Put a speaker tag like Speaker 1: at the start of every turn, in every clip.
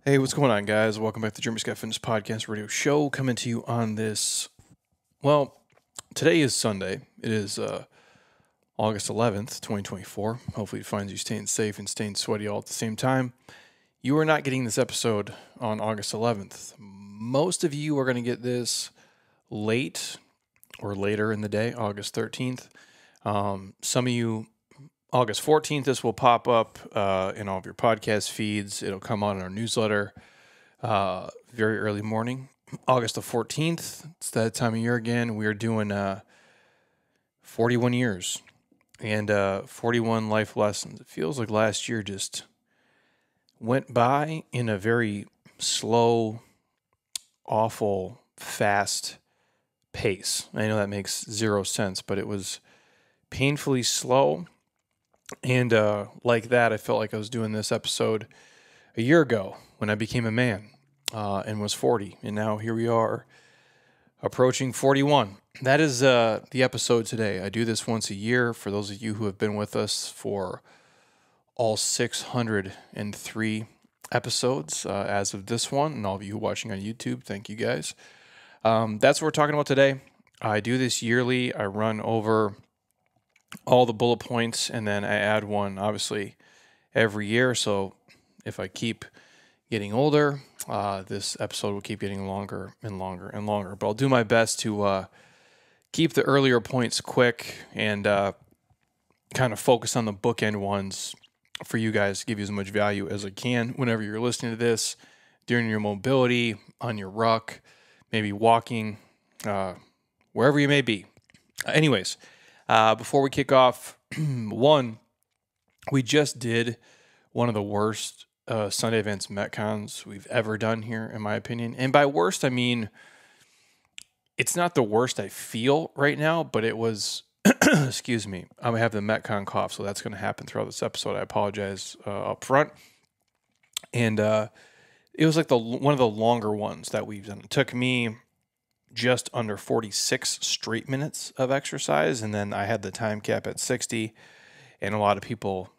Speaker 1: Hey, what's going on, guys? Welcome back to the Jeremy Scott Fitness Podcast Radio Show. Coming to you on this. Well, today is Sunday. It is August 11th, 2024. Hopefully, it finds you staying safe and staying sweaty all at the same time. You are not getting this episode on August 11th. Most of you are going to get this late or later in the day, August 13th. Some of you, August 14th, this will pop up in all of your podcast feeds. It'll come out in our newsletter very early morning. August the 14th, it's that time of year again. We are doing 41 years and 41 life lessons. It feels like last year just went by in a very slow, awful, fast pace. I know that makes zero sense, but it was painfully slow. And like that, I felt like I was doing this episode a year ago when I became a man and was 40. And now here we are approaching 41. That is the episode today. I do this once a year. For those of you who have been with us for all 603 episodes as of this one, and all of you watching on YouTube, thank you guys. That's what we're talking about today. I do this yearly. I run over all the bullet points, and then I add one, obviously, every year. So if I keep getting older, this episode will keep getting longer and longer and longer. But I'll do my best to keep the earlier points quick and kind of focus on the bookend ones for you guys to give you as much value as I can whenever you're listening to this, during your mobility, on your ruck, maybe walking, wherever you may be. Anyways, before we kick off, we just did one of the worst Sunday events Metcons we've ever done here, in my opinion. And by worst, I mean, it's not the worst I feel right now, but it was, excuse me, I'm going to have the Metcon cough, so that's going to happen throughout this episode. I apologize up front. And it was like one of the longer ones that we've done. It took me just under 46 straight minutes of exercise, and then I had the time cap at 60, and a lot of people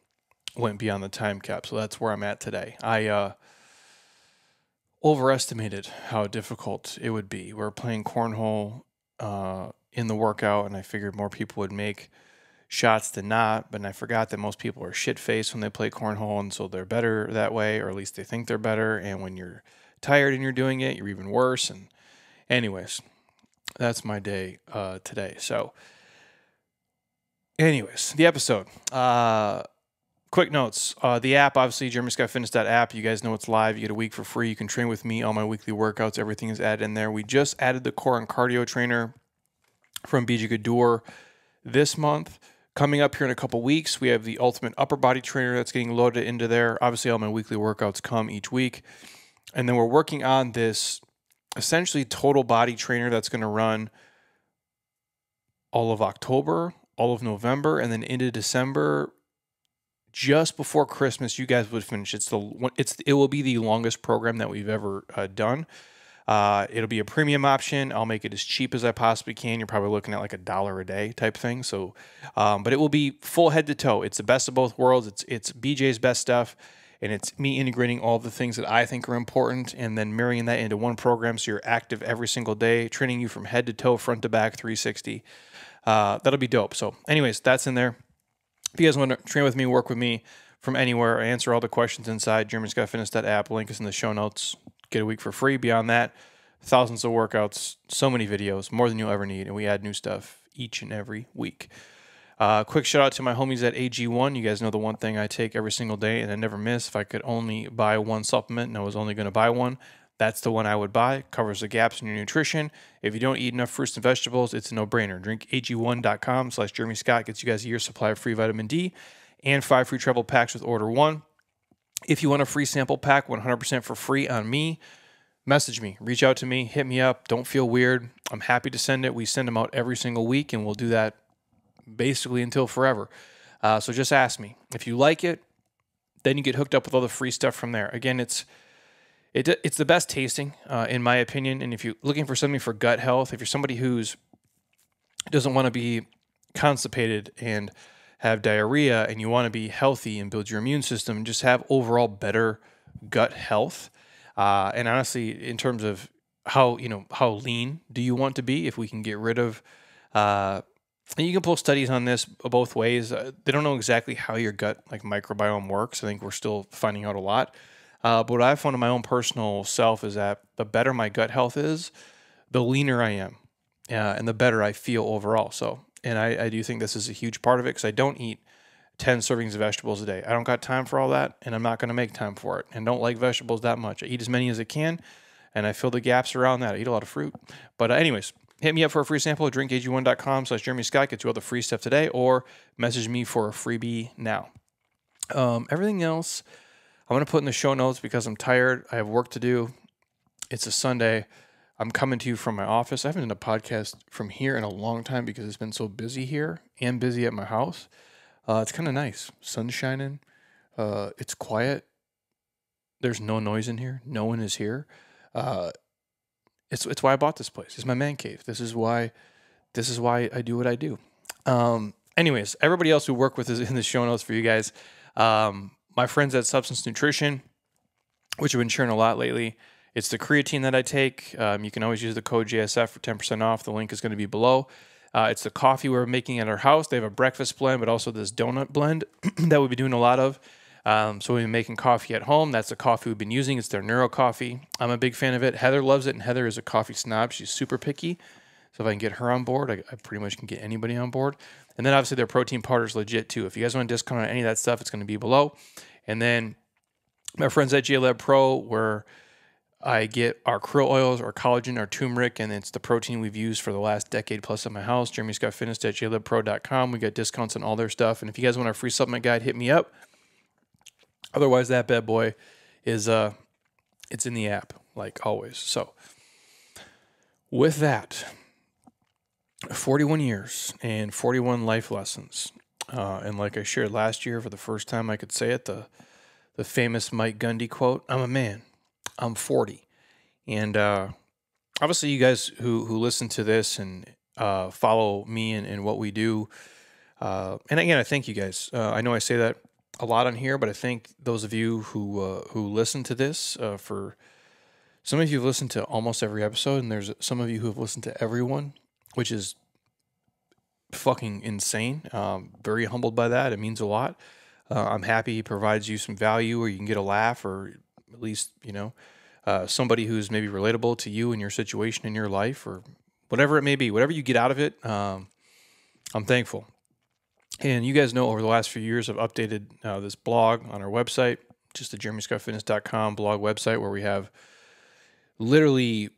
Speaker 1: went beyond the time cap, so that's where I'm at today. I overestimated how difficult it would be. We're playing cornhole in the workout, and I figured more people would make shots than not, but I forgot that most people are shit-faced when they play cornhole, and so they're better that way, or at least they think they're better, and when you're tired and you're doing it, you're even worse. And anyways, that's my day today. So, anyways, the episode. Quick notes. The app, obviously, JeremyScottFitness.app. You guys know it's live. You get a week for free. You can train with me. All my weekly workouts, everything is added in there. We just added the core and cardio trainer from BJ Gaddour this month. Coming up here in a couple weeks, we have the ultimate upper body trainer that's getting loaded into there. Obviously, all my weekly workouts come each week. And then we're working on this essentially total body trainer that's going to run all of October, all of November, and then into December. Just before Christmas, you guys would finish. It will be the longest program that we've ever done. It'll be a premium option. I'll make it as cheap as I possibly can. You're probably looking at like $1 a day type thing. So, but it will be full head to toe. It's the best of both worlds. It's BJ's best stuff. And it's me integrating all the things that I think are important and then marrying that into one program so you're active every single day, training you from head to toe, front to back, 360. That'll be dope. So anyways, that's in there. If you guys want to train with me, work with me from anywhere, I answer all the questions inside JeremyScottFitness.app. Link is in the show notes. Get a week for free. Beyond that, thousands of workouts, so many videos, more than you'll ever need. And we add new stuff each and every week. Quick shout out to my homies at AG1. You guys know the one thing I take every single day and I never miss. If I could only buy one supplement and I was only going to buy one, that's the one I would buy. Covers the gaps in your nutrition. If you don't eat enough fruits and vegetables, it's a no-brainer. Drink ag1.com/Jeremy Scott gets you guys a year's supply of free vitamin D and 5 free travel packs with order 1. If you want a free sample pack 100% for free on me, message me, reach out to me, hit me up. Don't feel weird. I'm happy to send it. We send them out every single week, and we'll do that basically until forever. So just ask me. If you like it, then you get hooked up with all the free stuff from there. Again, it's the best tasting, in my opinion. And if you're looking for something for gut health, if you're somebody who's doesn't want to be constipated and have diarrhea and you want to be healthy and build your immune system and just have overall better gut health, And honestly, in terms of how lean do you want to be, if we can get rid of, and you can pull studies on this both ways. They don't know exactly how your gut like microbiome works. I think we're still finding out a lot. But what I've found in my own personal self is that the better my gut health is, the leaner I am, and the better I feel overall. So, and I do think this is a huge part of it because I don't eat 10 servings of vegetables a day. I don't got time for all that, and I'm not going to make time for it, and don't like vegetables that much. I eat as many as I can, and I fill the gaps around that. I eat a lot of fruit. But anyways, hit me up for a free sample at drinkag1.com/Jeremy Scott. Get you all the free stuff today, or message me for a freebie now. Everything else I'm going to put in the show notes because I'm tired. I have work to do. It's a Sunday. I'm coming to you from my office. I haven't done a podcast from here in a long time because it's been so busy here and busy at my house. It's kind of nice. Sun's shining. It's quiet. There's no noise in here. No one is here. It's why I bought this place. It's my man cave. This is why I do what I do. Anyways, everybody else who work with is in the show notes for you guys. My friends at Substance Nutrition, which have been sharing a lot lately. It's the creatine that I take. You can always use the code JSF for 10% off. The link is going to be below. It's the coffee we're making at our house. They have a breakfast blend, but also this donut blend that we'll be doing a lot of. So we've been making coffee at home. That's the coffee we've been using. It's their Neuro coffee. I'm a big fan of it. Heather loves it, and Heather is a coffee snob. She's super picky. So if I can get her on board, I pretty much can get anybody on board. And then obviously their protein powder is legit too. If you guys want a discount on any of that stuff, it's going to be below. And then my friends at JLab Pro, where I get our krill oils, our collagen, our turmeric, and it's the protein we've used for the last decade plus at my house. Jeremy Scott Fitness at jlabpro.com. We got discounts on all their stuff. And if you guys want our free supplement guide, hit me up. Otherwise, that bad boy is it's in the app, like always. So with that, 41 years and 41 life lessons. And like I shared last year, for the first time I could say it, the famous Mike Gundy quote, "I'm a man. I'm 40." And obviously you guys who listen to this and follow me and what we do. And again, I thank you guys. I know I say that a lot on here, but I think those of you who listen to this, for some of you have listened to almost every episode, and there's some of you who have listened to everyone, which is fucking insane. Very humbled by that. It means a lot. I'm happy he provides you some value, or you can get a laugh, or at least, somebody who's maybe relatable to you and your situation in your life, or whatever it may be, whatever you get out of it. I'm thankful. And you guys know over the last few years, I've updated this blog on our website, just the jeremyscottfitness.com blog website, where we have literally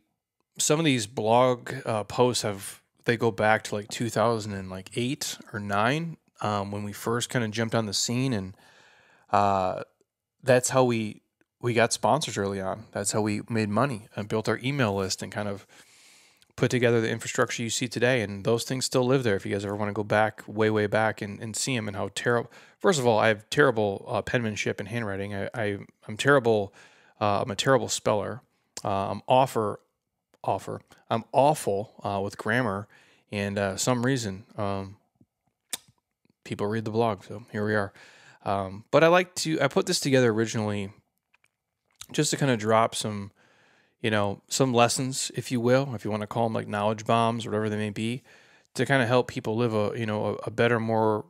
Speaker 1: some of these blog posts they go back to like 2008 or 9, when we first kind of jumped on the scene. And that's how we got sponsors early on. That's how we made money and built our email list and kind of put together the infrastructure you see today. And those things still live there if you guys ever want to go back, way back, and see them, and how terrible. First of all, I have terrible penmanship and handwriting. I'm terrible. I'm a terrible speller. I'm awful with grammar, and some reason people read the blog. So here we are. But I put this together originally just to kind of drop some lessons, if you will, if you want to call them like knowledge bombs, or whatever they may be, to kind of help people live a better, more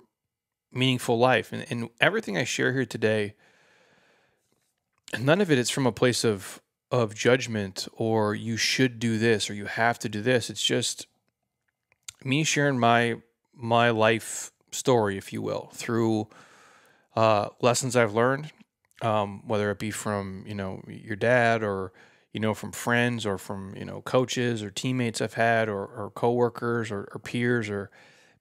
Speaker 1: meaningful life. And everything I share here today, none of it is from a place of judgment, or you should do this, or you have to do this. It's just me sharing my life story, if you will, through lessons I've learned, whether it be from your dad, or from friends, or from coaches or teammates I've had, or coworkers, or peers, or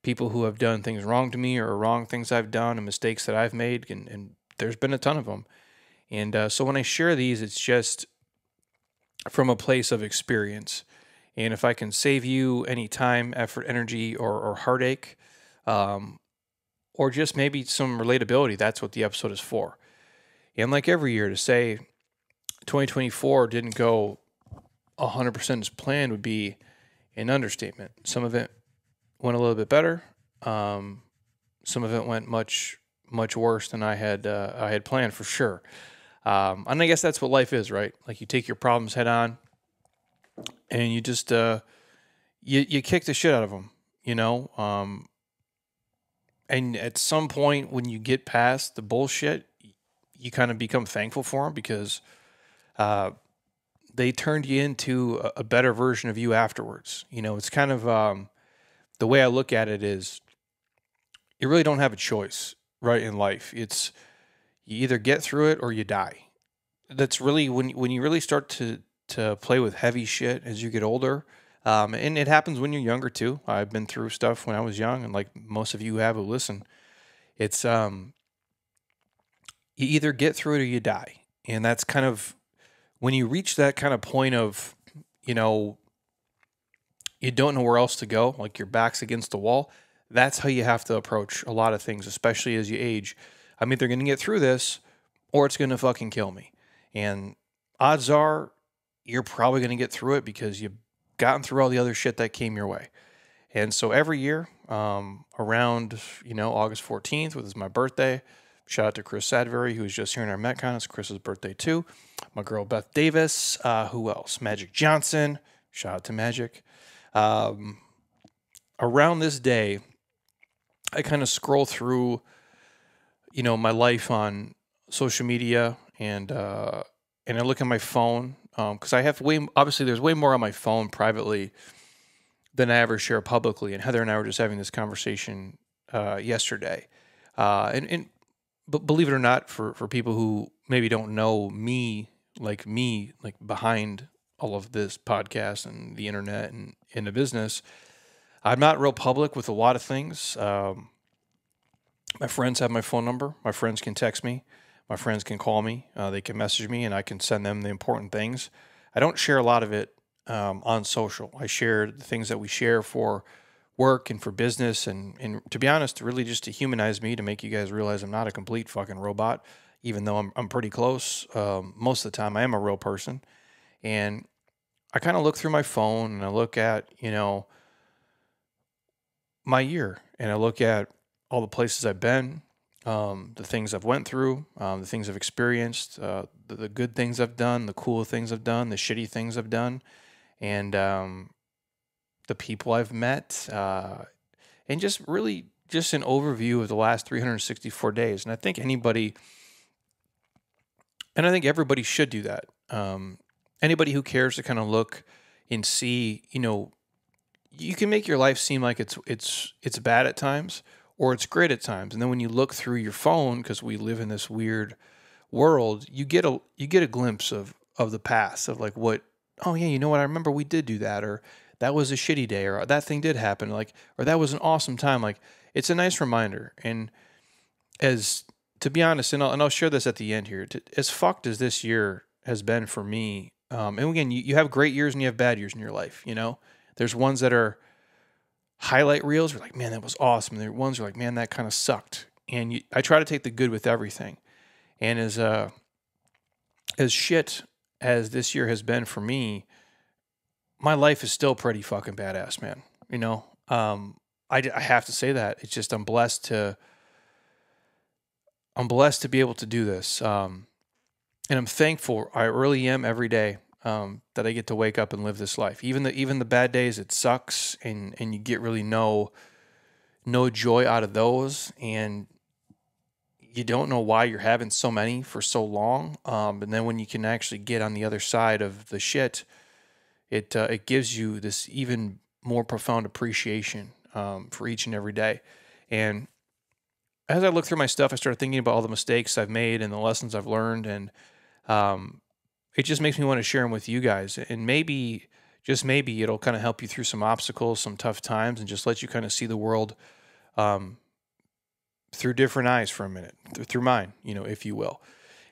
Speaker 1: people who have done things wrong to me, or wrong things I've done, and mistakes that I've made, and there's been a ton of them. And so when I share these, it's just from a place of experience. And if I can save you any time, effort, energy, or heartache, or just maybe some relatability, that's what the episode is for. And like every year, to say 2024 didn't go 100% as planned would be an understatement. Some of it went a little bit better. Some of it went much worse than I had planned, for sure. And I guess that's what life is, right? Like you take your problems head on, and you just you kick the shit out of them, you know. And at some point, when you get past the bullshit, you kind of become thankful for them because uh, they turned you into a better version of you afterwards. You know, it's kind of the way I look at it is you really don't have a choice, right, in life. It's you either get through it or you die. That's really when you really start to play with heavy shit as you get older. And it happens when you're younger too. I've been through stuff when I was young, and like most of you have who listen, it's you either get through it or you die, and that's kind of when you reach that kind of point of, you know, you don't know where else to go, like your back's against the wall. That's how you have to approach a lot of things, especially as you age. I'm either going to get through this or it's going to fucking kill me. And odds are you're probably going to get through it because you've gotten through all the other shit that came your way. And so every year, around, you know, August 14th, which is my birthday, shout out to Chris Sadbury, who was just here in our MetCon. It's Chris's birthday too. My girl Beth Davis. Who else? Magic Johnson. Shout out to Magic. Around this day, I kind of scroll through, you know, my life on social media, and I look at my phone because I have obviously there's way more on my phone privately than I ever share publicly. And Heather and I were just having this conversation yesterday, but believe it or not, for people who maybe don't know me, like behind all of this podcast and the internet and in the business, I'm not real public with a lot of things. My friends have my phone number. My friends can text me. My friends can call me. They can message me, and I can send them the important things. I don't share a lot of it on social. I share the things that we share for work and for business, and to be honest, really just to humanize me, to make you guys realize I'm not a complete fucking robot, even though I'm pretty close. Most of the time, I am a real person, and I kind of look through my phone and I look at, you know, my year, and I look at all the places I've been, the things I've went through, the things I've experienced, the good things I've done, the cool things I've done, the shitty things I've done, and the people I've met, and just really just an overview of the last 364 days. And I think everybody should do that. Anybody who cares to kind of look and see, you know, you can make your life seem like it's bad at times or it's great at times. And then when you look through your phone, because we live in this weird world, you get a glimpse of the past, of like what, oh yeah, you know what, I remember we did do that, or that was a shitty day, or that thing did happen, like, or that was an awesome time. Like, it's a nice reminder. And as to be honest, and I'll share this at the end here, as fucked as this year has been for me, and again, you have great years and you have bad years in your life, you know? There's ones that are highlight reels. You're like, man, that was awesome. And there are ones you're like, man, that kind of sucked. And I try to take the good with everything. And as shit as this year has been for me, my life is still pretty fucking badass, man. You know, I have to say that. It's just I'm blessed to be able to do this. And I'm thankful. I really am every day. That I get to wake up and live this life. Even the bad days, it sucks, and you get really no joy out of those, and you don't know why you're having so many for so long. And then when you can actually get on the other side of the shit, it gives you this even more profound appreciation for each and every day. And as I look through my stuff, I started thinking about all the mistakes I've made and the lessons I've learned, and it just makes me want to share them with you guys. And maybe, just maybe, it'll kind of help you through some obstacles, some tough times, and just let you kind of see the world through different eyes for a minute, through mine, you know, if you will.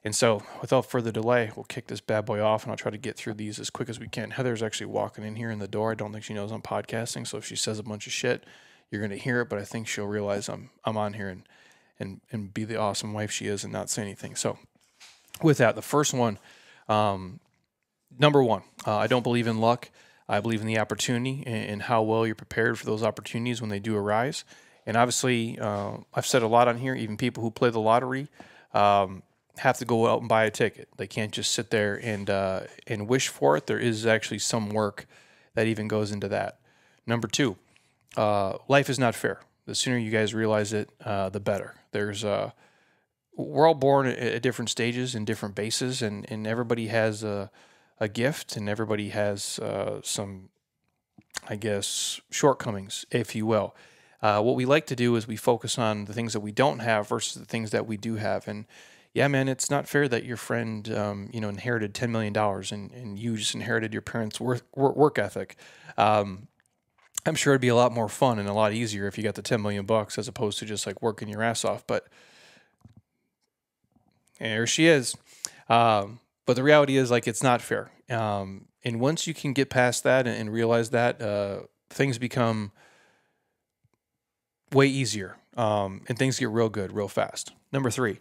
Speaker 1: And so, without further delay, we'll kick this bad boy off, and I'll try to get through these as quick as we can. Heather's actually walking in here in the door. I don't think she knows I'm podcasting, so if she says a bunch of shit, you're going to hear it, but I think she'll realize I'm on here and be the awesome wife she is and not say anything. So, with that, the first one, number one, I don't believe in luck. I believe in the opportunity and how well you're prepared for those opportunities when they do arise. And obviously, I've said a lot on here, even people who play the lottery have have to go out and buy a ticket. They can't just sit there and wish for it. There is actually some work that even goes into that. Number two, life is not fair. The sooner you guys realize it, the better. We're all born at different stages and different bases, and everybody has a gift, and everybody has some, I guess, shortcomings, if you will. What we like to do is we focus on the things that we don't have versus the things that we do have. And yeah, man, it's not fair that your friend, inherited $10 million and you just inherited your parents' work ethic. I'm sure it'd be a lot more fun and a lot easier if you got the 10 million bucks as opposed to just like working your ass off. But there she is. But the reality is, like, it's not fair. And once you can get past that and realize that, things become way easier, and things get real good real fast. Number three,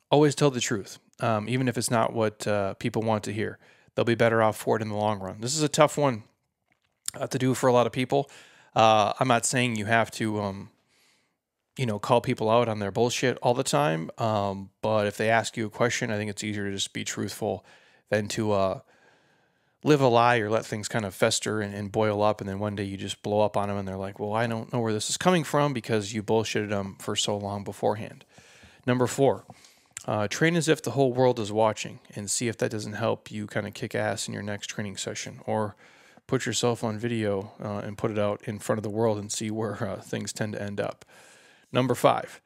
Speaker 1: always tell the truth, even if it's not what people want to hear. They'll be better off for it in the long run. This is a tough one to do for a lot of people. I'm not saying you have to, call people out on their bullshit all the time. But if they ask you a question, I think it's easier to just be truthful than to live a lie or let things kind of fester and boil up. And then one day you just blow up on them and they're like, well, I don't know where this is coming from because you bullshitted them for so long beforehand. Number four, train as if the whole world is watching and see if that doesn't help you kind of kick ass in your next training session, or put yourself on video and put it out in front of the world and see where things tend to end up. Number five,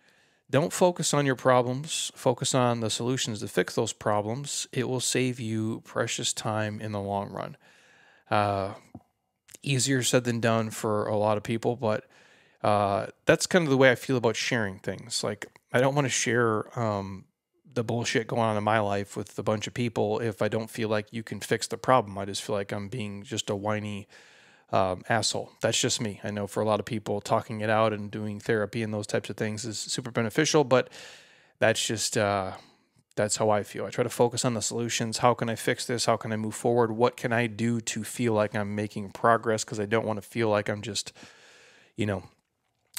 Speaker 1: don't focus on your problems. Focus on the solutions to fix those problems. It will save you precious time in the long run. Easier said than done for a lot of people, but that's kind of the way I feel about sharing things. Like, I don't want to share the bullshit going on in my life with a bunch of people if I don't feel like you can fix the problem. I just feel like I'm being just a whiny asshole. That's just me. I know for a lot of people, talking it out and doing therapy and those types of things is super beneficial, but that's just, that's how I feel. I try to focus on the solutions. How can I fix this? How can I move forward? What can I do to feel like I'm making progress? Because I don't want to feel like I'm just,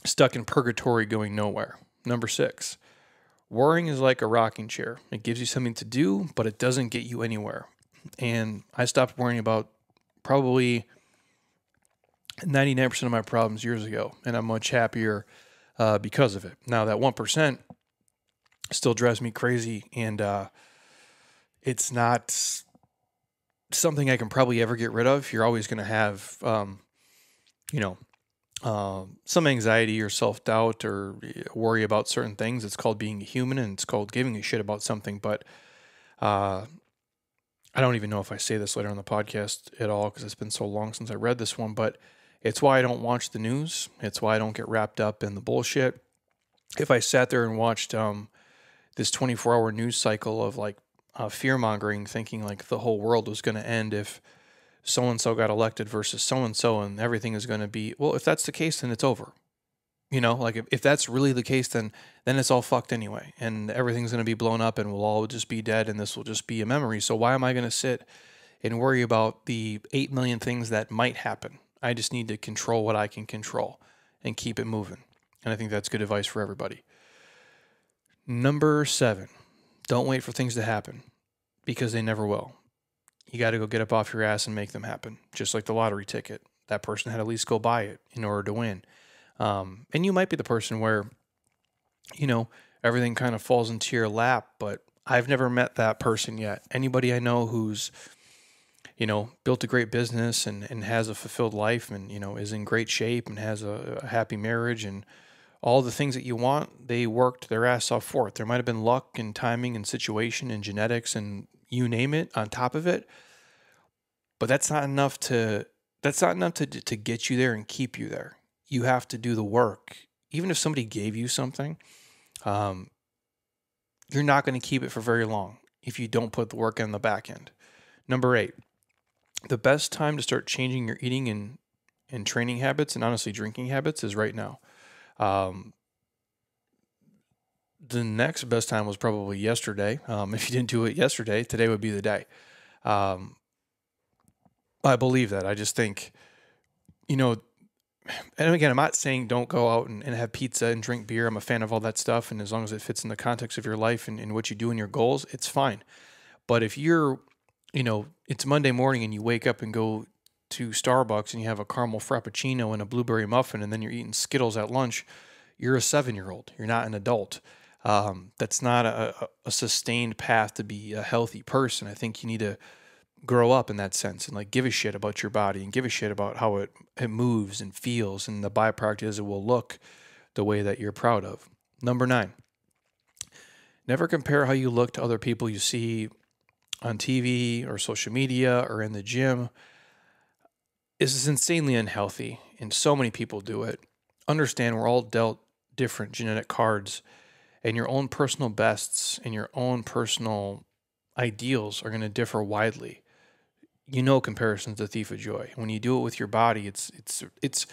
Speaker 1: stuck in purgatory going nowhere. Number six, worrying is like a rocking chair. It gives you something to do, but it doesn't get you anywhere. And I stopped worrying about probably 99% of my problems years ago, and I'm much happier because of it. Now, that 1% still drives me crazy, and it's not something I can probably ever get rid of. You're always going to have, some anxiety or self-doubt or worry about certain things. It's called being a human, and it's called giving a shit about something. But I don't even know if I say this later on the podcast at all because it's been so long since I read this one. But it's why I don't watch the news. It's why I don't get wrapped up in the bullshit. If I sat there and watched this 24-hour news cycle of like fear-mongering, thinking like the whole world was going to end if so-and-so got elected versus so-and-so and everything is going to be, well, if that's the case, then it's over. Like if that's really the case, then it's all fucked anyway. And everything's going to be blown up and we'll all just be dead and this will just be a memory. So why am I going to sit and worry about the 8 million things that might happen? I just need to control what I can control and keep it moving. And I think that's good advice for everybody. Number seven, don't wait for things to happen because they never will. You got to go get up off your ass and make them happen. Just like the lottery ticket. That person had to at least go buy it in order to win. And you might be the person where, everything kind of falls into your lap, but I've never met that person yet. Anybody I know who's, built a great business and has a fulfilled life and, is in great shape and has a happy marriage and all the things that you want, they worked their ass off for it. There might have been luck and timing and situation and genetics and you name it on top of it, but that's not enough to get you there and keep you there. You have to do the work. Even if somebody gave you something, you're not going to keep it for very long if you don't put the work in the back end. Number 8, the best time to start changing your eating and training habits and honestly drinking habits is right now. The next best time was probably yesterday. If you didn't do it yesterday, today would be the day. I believe that. I just think, and again, I'm not saying don't go out and have pizza and drink beer. I'm a fan of all that stuff. And as long as it fits in the context of your life and what you do and your goals, it's fine. But if you're, it's Monday morning and you wake up and go to Starbucks and you have a caramel frappuccino and a blueberry muffin, and then you're eating Skittles at lunch, you're a 7-year-old. You're not an adult. That's not a sustained path to be a healthy person. I think you need to grow up in that sense and like give a shit about your body and give a shit about how it moves and feels, and the byproduct is it will look the way that you're proud of. Number 9, never compare how you look to other people you see on TV or social media or in the gym. This is insanely unhealthy, and so many people do it. Understand we're all dealt different genetic cards, and your own personal bests and your own personal ideals are going to differ widely. Comparison's the thief of joy. When you do it with your body, it's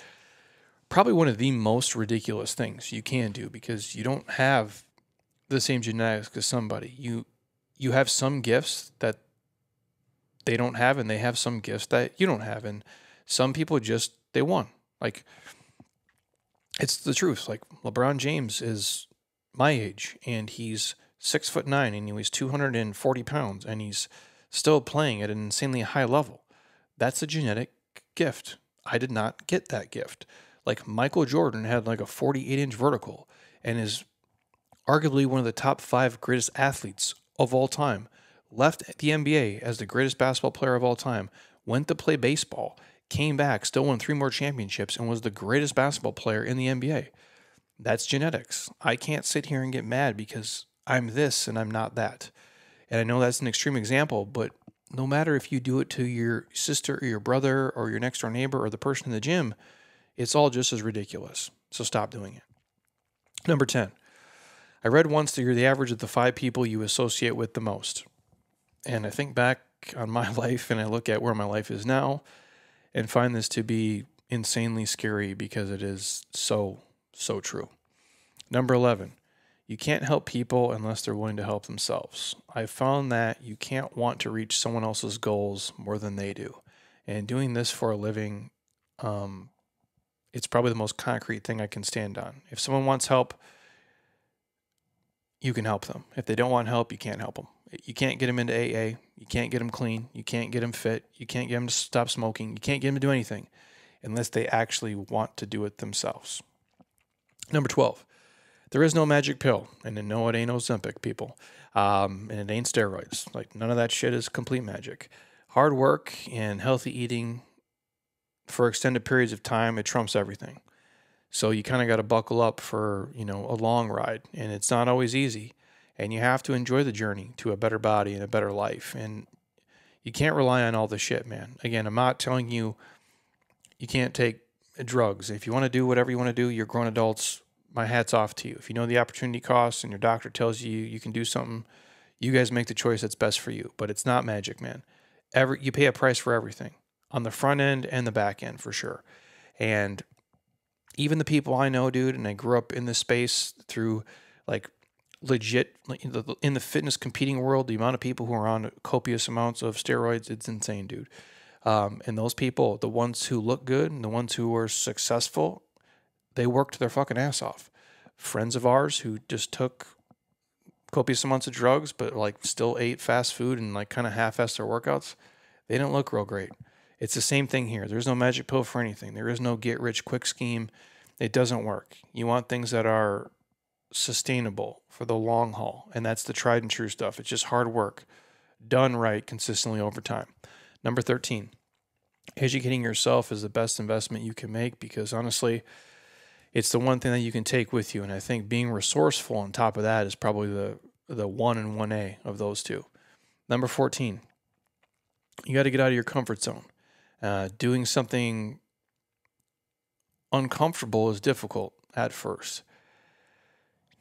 Speaker 1: probably one of the most ridiculous things you can do, because you don't have the same genetics as somebody. You have some gifts that they don't have, and they have some gifts that you don't have, and some people just they won. Like, it's the truth. Like, LeBron James is my age, and he's 6'9", and he weighs 240 pounds, and he's still playing at an insanely high level. That's a genetic gift. I did not get that gift. Like, Michael Jordan had like a 48-inch vertical and is arguably one of the top 5 greatest athletes of all time. Left the NBA as the greatest basketball player of all time, went to play baseball, came back, still won 3 more championships, and was the greatest basketball player in the NBA. That's genetics. I can't sit here and get mad because I'm this and I'm not that. And I know that's an extreme example, but no matter if you do it to your sister or your brother or your next door neighbor or the person in the gym, it's all just as ridiculous. So stop doing it. Number 10, I read once that you're the average of the 5 people you associate with the most. And I think back on my life and I look at where my life is now and find this to be insanely scary, because it is so true. Number 11, you can't help people unless they're willing to help themselves. I found that you can't want to reach someone else's goals more than they do. And doing this for a living, it's probably the most concrete thing I can stand on. If someone wants help, you can help them. If they don't want help, you can't help them. You can't get them into AA. You can't get them clean. You can't get them fit. You can't get them to stop smoking. You can't get them to do anything unless they actually want to do it themselves. Number 12, there is no magic pill. And no, it ain't Ozempic, people. And it ain't steroids. Like, none of that shit is complete magic. Hard work and healthy eating for extended periods of time, it trumps everything. So you kind of got to buckle up for, a long ride. And it's not always easy. And you have to enjoy the journey to a better body and a better life. And you can't rely on all the shit, man. Again, I'm not telling you you can't take drugs. If you want to do whatever you want to do, you're grown adults. My hat's off to you. If you know the opportunity costs and your doctor tells you you can do something, you guys make the choice that's best for you. But it's not magic, man. You pay a price for everything, on the front end and the back end, for sure. And even the people I know, dude, and I grew up in this space through, like, legit, in the fitness competing world, the amount of people who are on copious amounts of steroids, it's insane, dude. And those people, the ones who look good and the ones who are successful, they worked their fucking ass off. Friends of ours who just took copious amounts of drugs, but like still ate fast food and like kind of half-assed their workouts, they didn't look real great. It's the same thing here. There's no magic pill for anything. There is no get-rich-quick scheme. It doesn't work. You want things that are sustainable for the long haul, and that's the tried and true stuff. It's just hard work done right consistently over time. Number 13, educating yourself is the best investment you can make, because honestly, it's the one thing that you can take with you. And I think being resourceful on top of that is probably the 1 and 1A of those two. Number 14, you got to get out of your comfort zone. Doing something uncomfortable is difficult at first.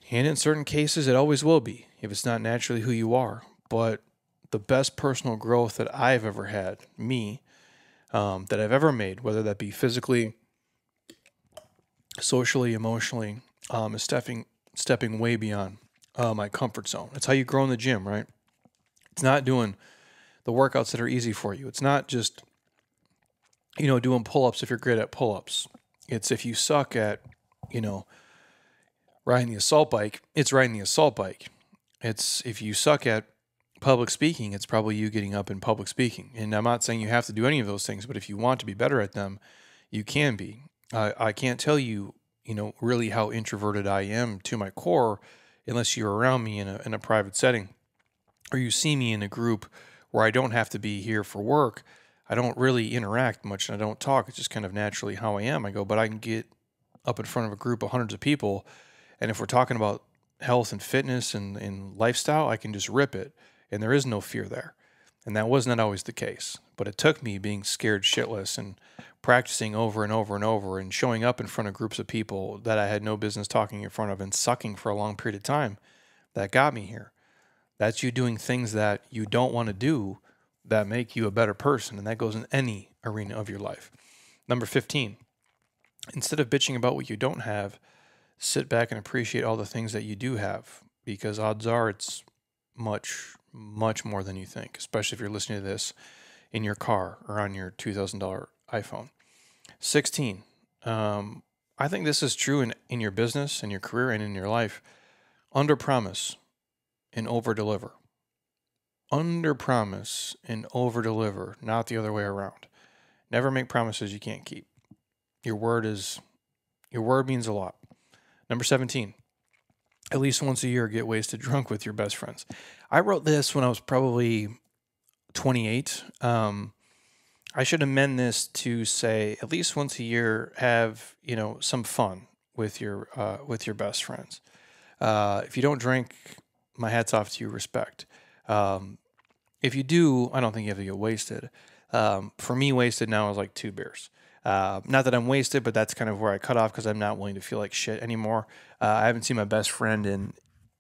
Speaker 1: And in certain cases, it always will be if it's not naturally who you are. But the best personal growth that I've ever had, that I've ever made, whether that be physically, socially, emotionally, is stepping way beyond my comfort zone. It's how you grow in the gym, right? It's not doing the workouts that are easy for you. It's not just, doing pull-ups if you're great at pull-ups. It's if you suck at, you know, riding the assault bike, it's riding the assault bike. It's if you suck at public speaking, it's probably you getting up in public speaking. And I'm not saying you have to do any of those things, but if you want to be better at them, you can be. I can't tell you, really how introverted I am to my core unless you're around me in a private setting or you see me in a group where I don't have to be here for work. I don't really interact much and I don't talk. It's just kind of naturally how I am. I go, but I can get up in front of a group of hundreds of people. And if we're talking about health and fitness and lifestyle, I can just rip it. And there is no fear there. And that was not always the case. But it took me being scared shitless and practicing over and over and over and showing up in front of groups of people that I had no business talking in front of and sucking for a long period of time that got me here. That's you doing things that you don't want to do that make you a better person. And that goes in any arena of your life. Number 15, instead of bitching about what you don't have, sit back and appreciate all the things that you do have, because odds are it's much, much more than you think, especially if you're listening to this in your car or on your $2,000 iPhone. 16, I think this is true in your business, in your career, and in your life. Under promise and over deliver. Under promise and over deliver, not the other way around. Never make promises you can't keep. Your word means a lot. Number 17, at least once a year, get wasted drunk with your best friends. I wrote this when I was probably 28. I should amend this to say at least once a year, have, some fun with your best friends. If you don't drink, my hat's off to you, respect. If you do, I don't think you have to get wasted. For me, wasted now is like 2 beers. Not that I'm wasted, but that's kind of where I cut off because I'm not willing to feel like shit anymore. I haven't seen my best friend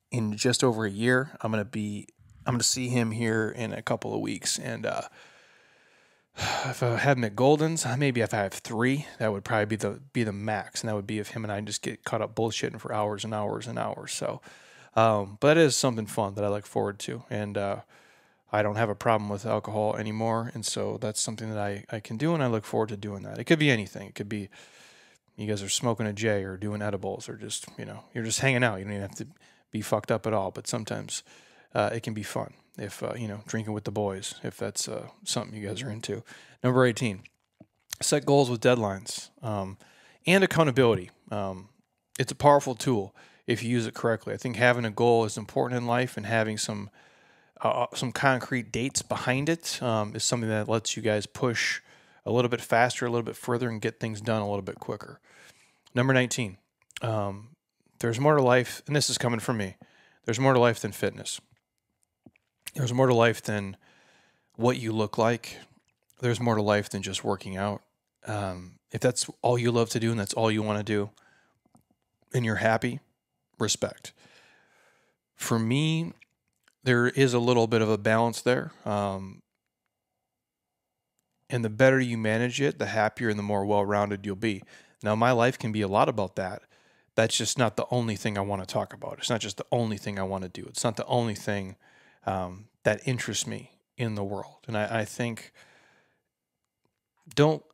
Speaker 1: in just over a year. I'm gonna see him here in a couple of weeks, and if I have him at Golden's, maybe if I have 3, that would probably be the max, and that would be if him and I just get caught up bullshitting for hours and hours and hours. So, but it is something fun that I look forward to, and I don't have a problem with alcohol anymore, and so that's something that I can do, and I look forward to doing that. It could be anything. It could be you guys are smoking a J or doing edibles or just, you're just hanging out. You don't even have to be fucked up at all, but sometimes it can be fun if, drinking with the boys, if that's something you guys are into. Number 18, set goals with deadlines and accountability. It's a powerful tool if you use it correctly. I think having a goal is important in life, and having some concrete dates behind it is something that lets you guys push a little bit faster, a little bit further, and get things done a little bit quicker. Number 19, there's more to life, and this is coming from me. There's more to life than fitness. There's more to life than what you look like. There's more to life than just working out. If that's all you love to do and that's all you want to do, and you're happy, respect. For me, there is a little bit of a balance there. And the better you manage it, the happier and the more well-rounded you'll be. Now, my life can be a lot about that. That's just not the only thing I want to talk about. It's not just the only thing I want to do. It's not the only thing that interests me in the world. And I think,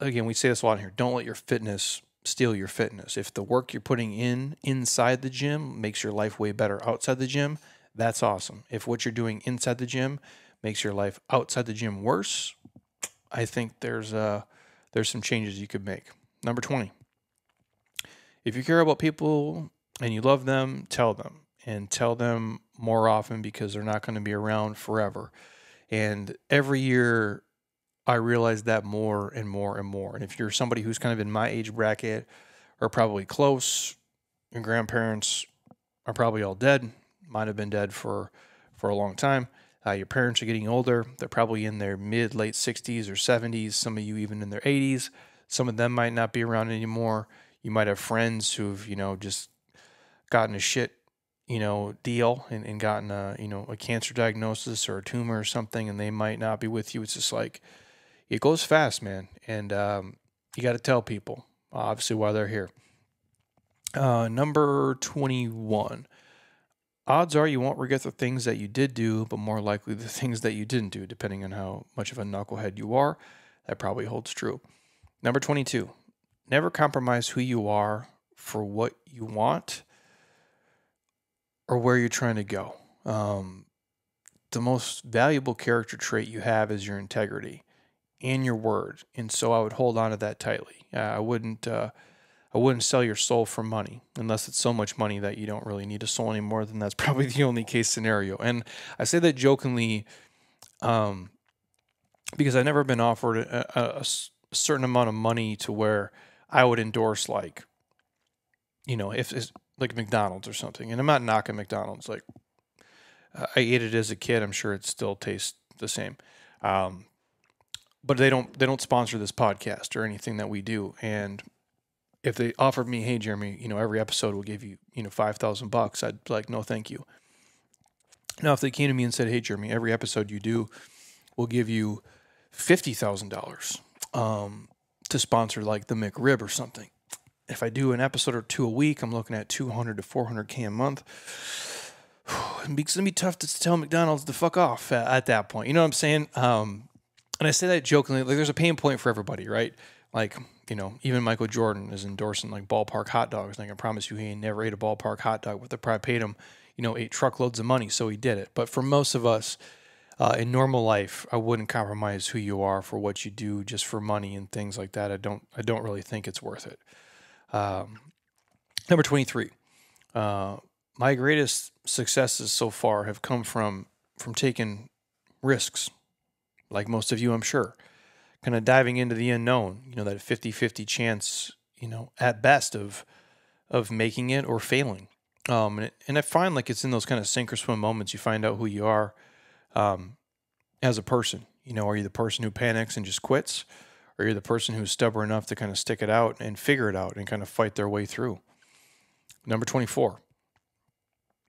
Speaker 1: again, we say this a lot here, don't let your fitness steal your fitness. If the work you're putting inside the gym makes your life way better outside the gym, that's awesome. If what you're doing inside the gym makes your life outside the gym worse, I think there's some changes you could make. Number 20, if you care about people and you love them, tell them, and tell them more often, because they're not going to be around forever. And every year I realize that more and more and more. And if you're somebody who's kind of in my age bracket or probably close, your grandparents are probably all dead, might have been dead for a long time. Your parents are getting older. They're probably in their late 60s or 70s. Some of you even in their 80s. Some of them might not be around anymore. You might have friends who've, just gotten a shit, deal and gotten a cancer diagnosis or a tumor or something, and they might not be with you. It's just like, it goes fast, man. And you got to tell people, obviously, while they're here. Number 21. Odds are you won't regret the things that you did do, but more likely the things that you didn't do, depending on how much of a knucklehead you are. That probably holds true. Number 22, never compromise who you are for what you want or where you're trying to go. The most valuable character trait you have is your integrity and your word, and so I would hold on to that tightly. I wouldn't sell your soul for money unless it's so much money that you don't really need a soul anymore. Then that's probably the only case scenario. And I say that jokingly, because I've never been offered a certain amount of money to where I would endorse, like, if it's like McDonald's or something. And I'm not knocking McDonald's. Like, I ate it as a kid. I'm sure it still tastes the same. But they don't sponsor this podcast or anything that we do. And if they offered me, hey Jeremy, every episode will give you, $5,000, I'd be like, no, thank you. Now, if they came to me and said, hey Jeremy, every episode you do will give you $50,000 to sponsor like the McRib or something. If I do an episode or two a week, I'm looking at $200 to $400K a month. It's gonna be tough to tell McDonald's to fuck off at that point. You know what I'm saying? And I say that jokingly. Like, there's a pain point for everybody, right? Like, even Michael Jordan is endorsing like ballpark hot dogs. And I can promise you, he ain't never ate a ballpark hot dog, but they probably paid him, 8 truckloads of money, so he did it. But for most of us, in normal life, I wouldn't compromise who you are for what you do just for money and things like that. I don't really think it's worth it. Number 23. My greatest successes so far have come from taking risks, like most of you, I'm sure. Kind of diving into the unknown, that 50-50 chance, at best of making it or failing. And I find like it's in those kind of sink or swim moments you find out who you are as a person. Are you the person who panics and just quits? Or are you the person who's stubborn enough to kind of stick it out and figure it out and kind of fight their way through? Number 24.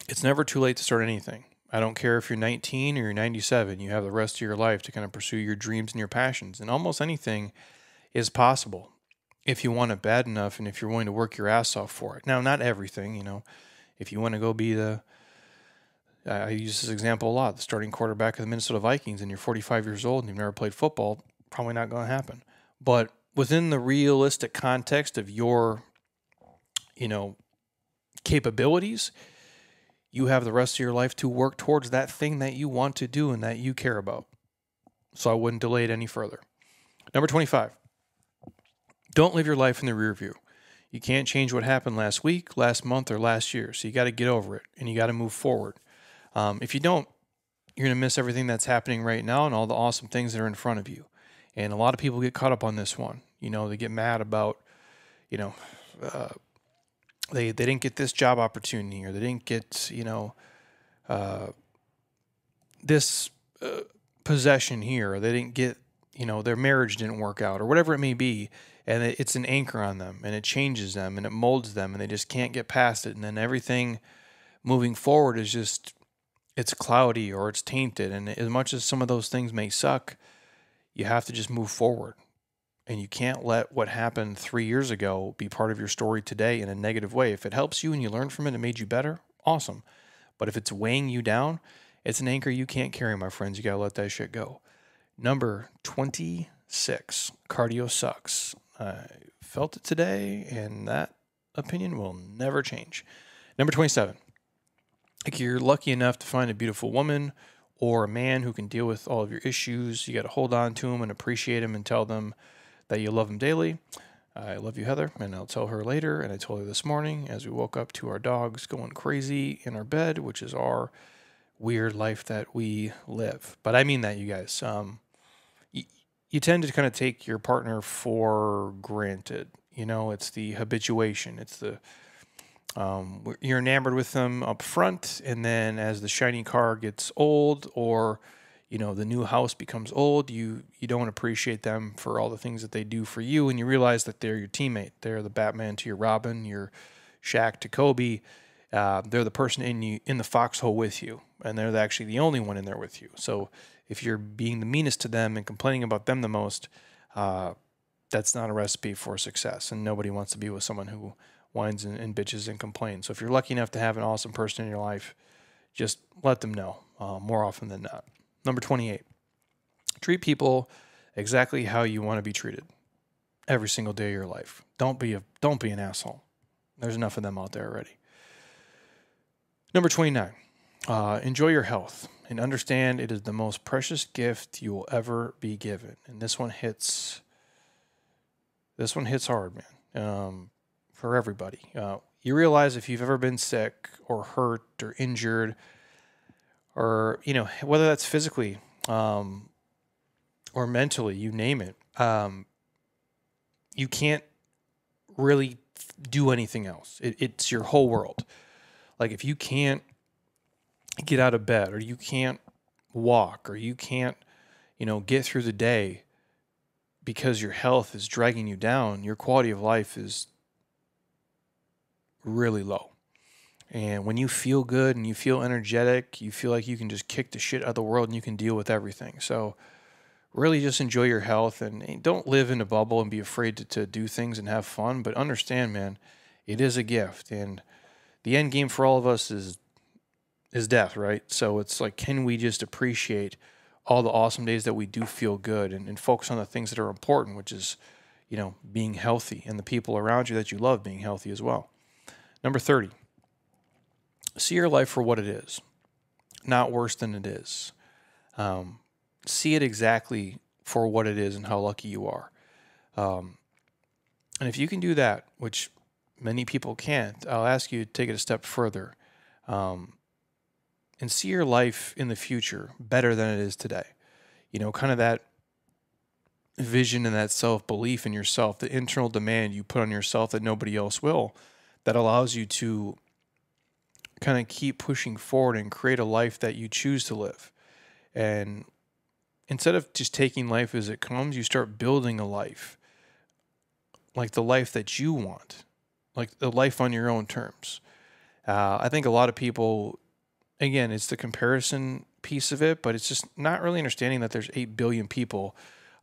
Speaker 1: It's never too late to start anything. I don't care if you're 19 or you're 97. You have the rest of your life to kind of pursue your dreams and your passions. And almost anything is possible if you want it bad enough and if you're willing to work your ass off for it. Now, not everything, If you want to go be I use this example a lot, the starting quarterback of the Minnesota Vikings, and you're 45 years old and you've never played football, probably not going to happen. But within the realistic context of your, capabilities, you have the rest of your life to work towards that thing that you want to do and that you care about. So I wouldn't delay it any further. Number 25. Don't live your life in the rear view. You can't change what happened last week, last month, or last year. So you got to get over it and you got to move forward. If you don't, you're going to miss everything that's happening right now and all the awesome things that are in front of you. And a lot of people get caught up on this one. They get mad about, they didn't get this job opportunity, or they didn't get, this possession here, or they didn't get, their marriage didn't work out, or whatever it may be. And it's an anchor on them, and it changes them, and it molds them, and they just can't get past it. And then everything moving forward is just, it's cloudy or it's tainted. And as much as some of those things may suck, you have to just move forward. And you can't let what happened 3 years ago be part of your story today in a negative way. If it helps you and you learn from it and made you better, awesome. But if it's weighing you down, it's an anchor you can't carry, my friends. You got to let that shit go. Number 26, cardio sucks. I felt it today, and that opinion will never change. Number 27, if you're lucky enough to find a beautiful woman or a man who can deal with all of your issues, you got to hold on to them and appreciate them and tell them that you love them daily. I love you, Heather, and I'll tell her later. And I told her this morning as we woke up to our dogs going crazy in our bed, which is our weird life that we live. But I mean that, you guys. You tend to kind of take your partner for granted. It's the habituation. It's the you're enamored with them up front, and then as the shiny car gets old, or the new house becomes old, you don't appreciate them for all the things that they do for you, and you realize that they're your teammate. They're the Batman to your Robin, your Shaq to Kobe. They're the person in the foxhole with you, and they're actually the only one in there with you. So if you're being the meanest to them and complaining about them the most, that's not a recipe for success, and nobody wants to be with someone who whines and bitches and complains. So if you're lucky enough to have an awesome person in your life, just let them know more often than not. Number 28, treat people exactly how you want to be treated. every single day of your life. Don't be an asshole. There's enough of them out there already. Number 29, enjoy your health and understand it is the most precious gift you will ever be given. And this one hits hard, man, for everybody. You realize if you've ever been sick or hurt or injured, or, whether that's physically or mentally, you name it, you can't really do anything else. It's your whole world. Like if you can't get out of bed, or you can't walk, or you can't, get through the day because your health is dragging you down, your quality of life is really low. And when you feel good and you feel energetic, you feel like you can just kick the shit out of the world and you can deal with everything. So really just enjoy your health and don't live in a bubble and be afraid to do things and have fun. But understand, man, it is a gift. And the end game for all of us is death, right? So it's like, can we just appreciate all the awesome days that we do feel good and focus on the things that are important, which is, being healthy and the people around you that you love being healthy as well. Number 30. See your life for what it is, not worse than it is. See it exactly for what it is and how lucky you are. And if you can do that, which many people can't, I'll ask you to take it a step further and see your life in the future better than it is today. Kind of that vision and that self-belief in yourself, the internal demand you put on yourself that nobody else will, that allows you to kind of keep pushing forward and create a life that you choose to live. And instead of just taking life as it comes, you start building a life, like the life that you want, like the life on your own terms. I think a lot of people, again, it's the comparison piece of it, but it's just not really understanding that there's 8 billion people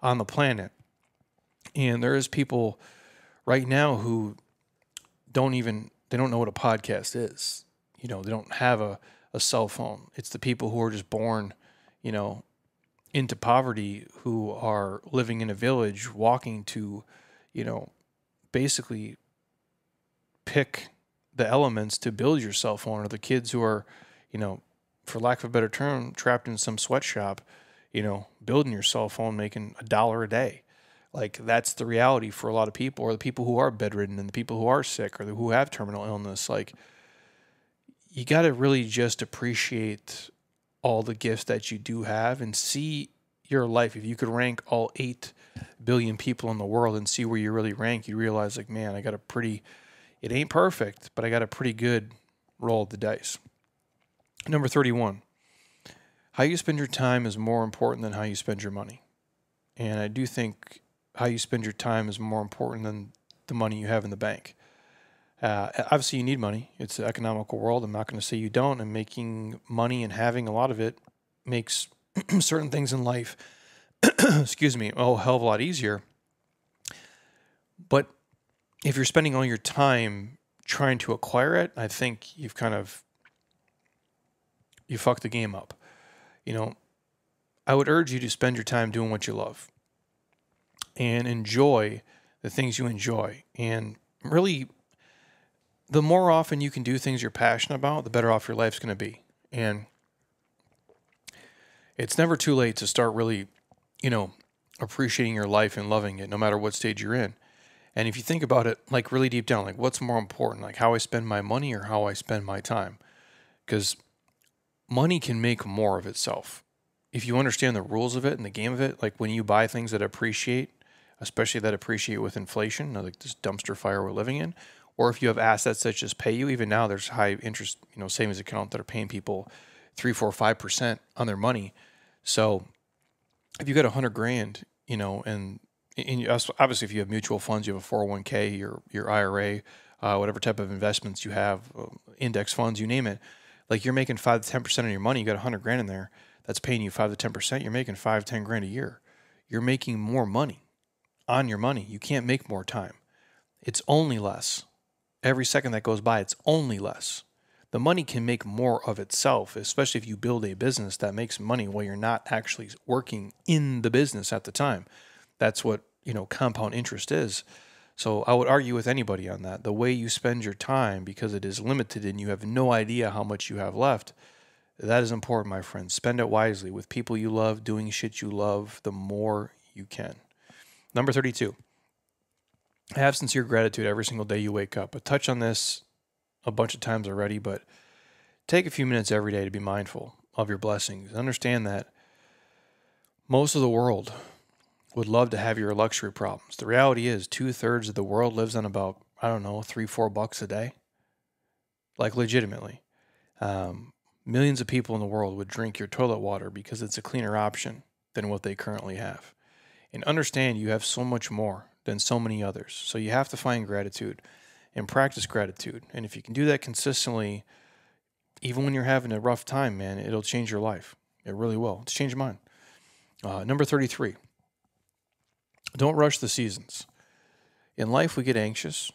Speaker 1: on the planet. And there is people right now who they don't know what a podcast is. They don't have a cell phone. It's the people who are just born, into poverty, who are living in a village, walking to, basically pick the elements to build your cell phone, or the kids who are, for lack of a better term, trapped in some sweatshop, building your cell phone, making $1 a day. Like that's the reality for a lot of people, or the people who are bedridden and the people who are sick or who have terminal illness. Like, you got to really just appreciate all the gifts that you do have and see your life. If you could rank all 8 billion people in the world and see where you really rank, you realize, like, man, it ain't perfect, but I got a pretty good roll of the dice. Number 31, how you spend your time is more important than how you spend your money. And I do think how you spend your time is more important than the money you have in the bank. Obviously, you need money. It's an economical world. I'm not going to say you don't. And making money and having a lot of it makes certain things in life, excuse me, a hell of a lot easier. But if you're spending all your time trying to acquire it, I think you fucked the game up. I would urge you to spend your time doing what you love and enjoy the things you enjoy. And really, the more often you can do things you're passionate about, the better off your life's going to be. And it's never too late to start really, appreciating your life and loving it, no matter what stage you're in. And if you think about it, like really deep down, like what's more important, like how I spend my money or how I spend my time? Because money can make more of itself. If you understand the rules of it and the game of it, like when you buy things that appreciate, especially that appreciate with inflation, like this dumpster fire we're living in, or if you have assets that just pay you, even now there's high interest, savings account that are paying people 3, 4, 5% on their money. So if you got $100,000, and obviously if you have mutual funds, you have a 401k, your IRA, whatever type of investments you have, index funds, you name it, like you're making 5 to 10% of your money. You got $100,000 in there that's paying you 5 to 10%. You're making 5, 10 grand a year. You're making more money on your money. You can't make more time. It's only less. Every second that goes by, it's only less. The money can make more of itself, especially if you build a business that makes money while you're not actually working in the business at the time. That's what compound interest is. So I would argue with anybody on that. The way you spend your time, because it is limited and you have no idea how much you have left, that is important, my friends. Spend it wisely with people you love, doing shit you love, the more you can. Number 32. Have sincere gratitude every single day you wake up. I touched on this a bunch of times already, but take a few minutes every day to be mindful of your blessings. Understand that most of the world would love to have your luxury problems. The reality is 2/3 of the world lives on about, I don't know, $3-4 a day. Like legitimately. Millions of people in the world would drink your toilet water because it's a cleaner option than what they currently have. And understand you have so much more than so many others. So you have to find gratitude and practice gratitude. And if you can do that consistently, even when you're having a rough time, man, it'll change your life. It really will. It's changed mine. Number 33. Don't rush the seasons. In life, we get anxious,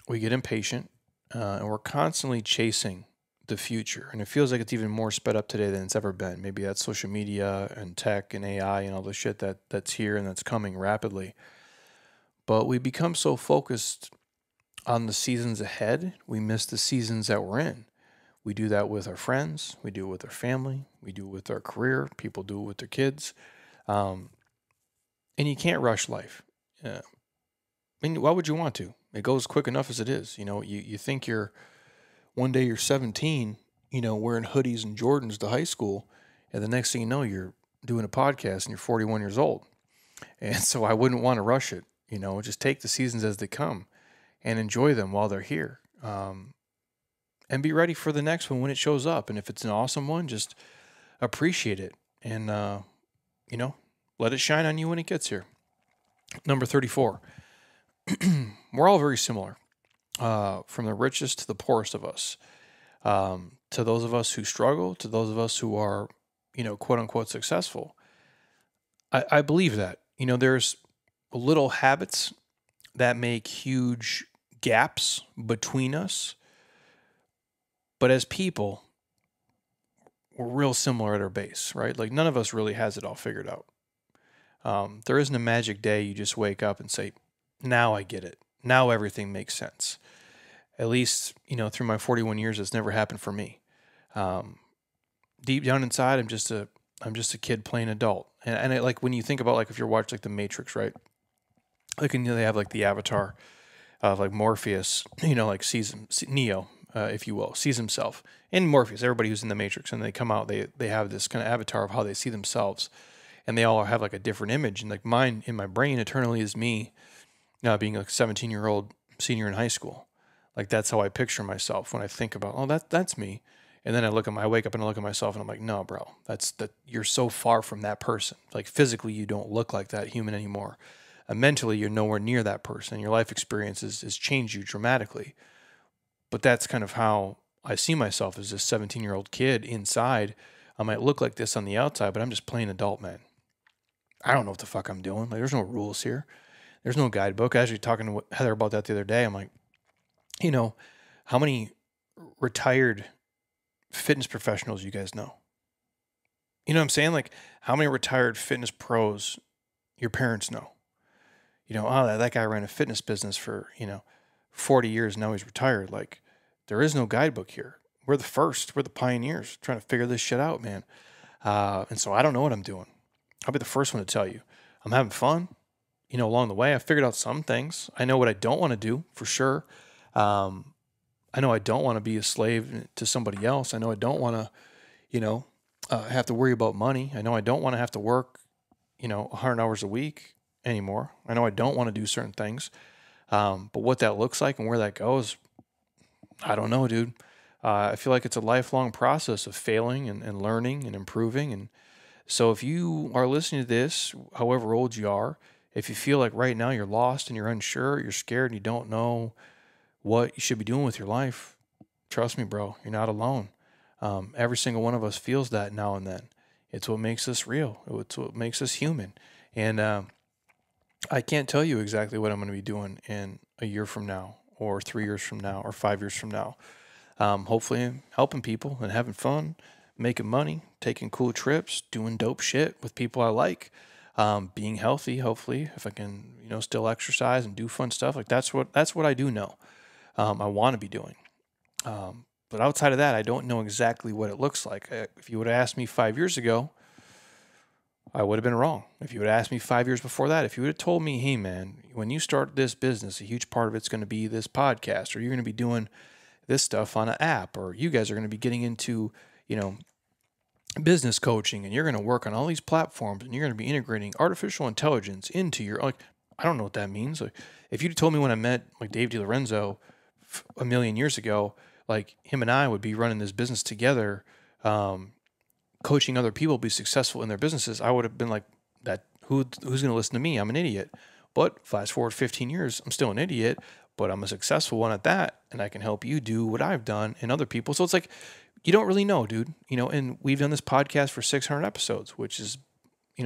Speaker 1: we get impatient, and we're constantly chasing the future. And it feels like it's even more sped up today than it's ever been. Maybe that's social media and tech and AI and all the shit that's here and that's coming rapidly. But we become so focused on the seasons ahead, we miss the seasons that we're in. We do that with our friends, we do it with our family, we do it with our career, people do it with their kids. And you can't rush life. I mean, why would you want to? It goes quick enough as it is. You think one day you're 17, wearing hoodies and Jordans to high school, and the next thing you know, you're doing a podcast and you're 41 years old. And so I wouldn't want to rush it. Just take the seasons as they come and enjoy them while they're here. And be ready for the next one when it shows up. And if it's an awesome one, just appreciate it and, let it shine on you when it gets here. Number 34. We're all very similar, from the richest to the poorest of us, to those of us who struggle, to those of us who are, quote unquote successful. I believe that, there's little habits that make huge gaps between us. But as people, we're real similar at our base, right? Like none of us really has it all figured out. There isn't a magic day you just wake up and say, now I get it. Now everything makes sense. At least, through my 41 years, it's never happened for me. Deep down inside, I'm just a kid playing adult. And I, like when you think about like if you're watching like The Matrix, right? Like they have like the avatar of like Morpheus, like Neo, if you will, sees himself. And Morpheus, everybody who's in the Matrix, and they come out, they have this kind of avatar of how they see themselves. And they all have like a different image. And like mine in my brain eternally is me being like a 17-year-old senior in high school. Like that's how I picture myself when I think about, oh, that's me. And then I wake up and I look at myself and I'm like, no, bro, you're so far from that person. Like physically, you don't look like that human anymore. Mentally, you're nowhere near that person. Your life experience has changed you dramatically. But that's kind of how I see myself as this 17-year-old kid inside. I might look like this on the outside, but I'm just plain adult, man. I don't know what the fuck I'm doing. Like, there's no rules here. There's no guidebook. I was actually talking to Heather about that the other day. I'm like, how many retired fitness professionals you guys know? You know what I'm saying? Like, how many retired fitness pros your parents know? That guy ran a fitness business for, 40 years. Now he's retired. Like, there is no guidebook here. We're the first. We're the pioneers trying to figure this shit out, man. And so I don't know what I'm doing. I'll be the first one to tell you. I'm having fun. Along the way, I figured out some things. I know what I don't want to do for sure. I know I don't want to be a slave to somebody else. I know I don't want to, have to worry about money. I know I don't want to have to work, 100 hours a week anymore. I know I don't want to do certain things. But what that looks like and where that goes, I don't know, dude. I feel like it's a lifelong process of failing and learning and improving. And so if you are listening to this, however old you are, if you feel like right now you're lost and you're unsure, you're scared and you don't know what you should be doing with your life, trust me, bro, you're not alone. Every single one of us feels that now and then. It's what makes us real. It's what makes us human. And I can't tell you exactly what I'm going to be doing in a year from now or 3 years from now or 5 years from now. Hopefully I'm helping people and having fun, making money, taking cool trips, doing dope shit with people I like. being healthy, hopefully, if I can, still exercise and do fun stuff. Like that's what I do know. I want to be doing. But outside of that, I don't know exactly what it looks like. If you would have asked me 5 years ago, I would have been wrong. If you would have asked me 5 years before that, if you would have told me, hey man, when you start this business, a huge part of it's going to be this podcast, or you're going to be doing this stuff on an app, or you guys are going to be getting into, business coaching, and you're going to work on all these platforms, and you're going to be integrating artificial intelligence into your, like, I don't know what that means. Like, if you'd told me when I met like Dave DiLorenzo a million years ago, like him and I would be running this business together, coaching other people to be successful in their businesses, I would have been like, that who's going to listen to me? I'm an idiot. But fast forward 15 years, I'm still an idiot, but I'm a successful one at that, and I can help you do what I've done and other people. So it's like, you don't really know, dude. And we've done this podcast for 600 episodes, which is,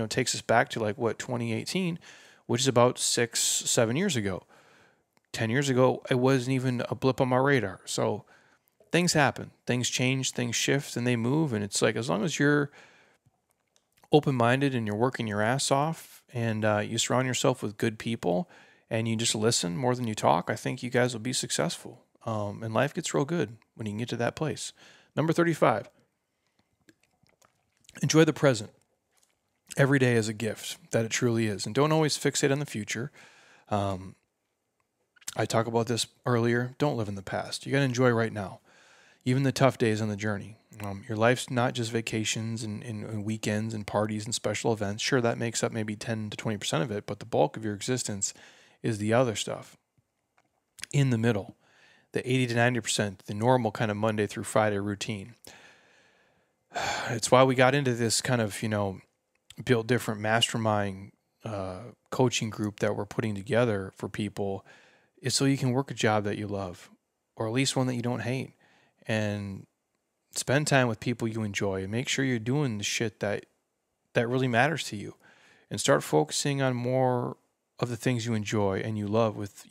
Speaker 1: takes us back to like 2018, which is about 6-7 years ago. 10 years ago, it wasn't even a blip on my radar. So things happen, things change, things shift, and they move. And it's like, as long as you're open-minded and you're working your ass off, and you surround yourself with good people, and you just listen more than you talk, I think you guys will be successful. And life gets real good when you can get to that place. Number 35, enjoy the present. Every day is a gift, that it truly is. And don't always fixate on the future. I talked about this earlier. Don't live in the past. You got to enjoy right now, even the tough days on the journey. Your life's not just vacations and weekends and parties and special events. Sure, that makes up maybe 10 to 20% of it, but the bulk of your existence is the other stuff in the middle, the 80 to 90%, the normal kind of Monday through Friday routine. It's why we got into this kind of, built different mastermind coaching group that we're putting together for people, is so you can work a job that you love, or at least one that you don't hate, and spend time with people you enjoy, and make sure you're doing the shit that really matters to you, and start focusing on more of the things you enjoy and you love with,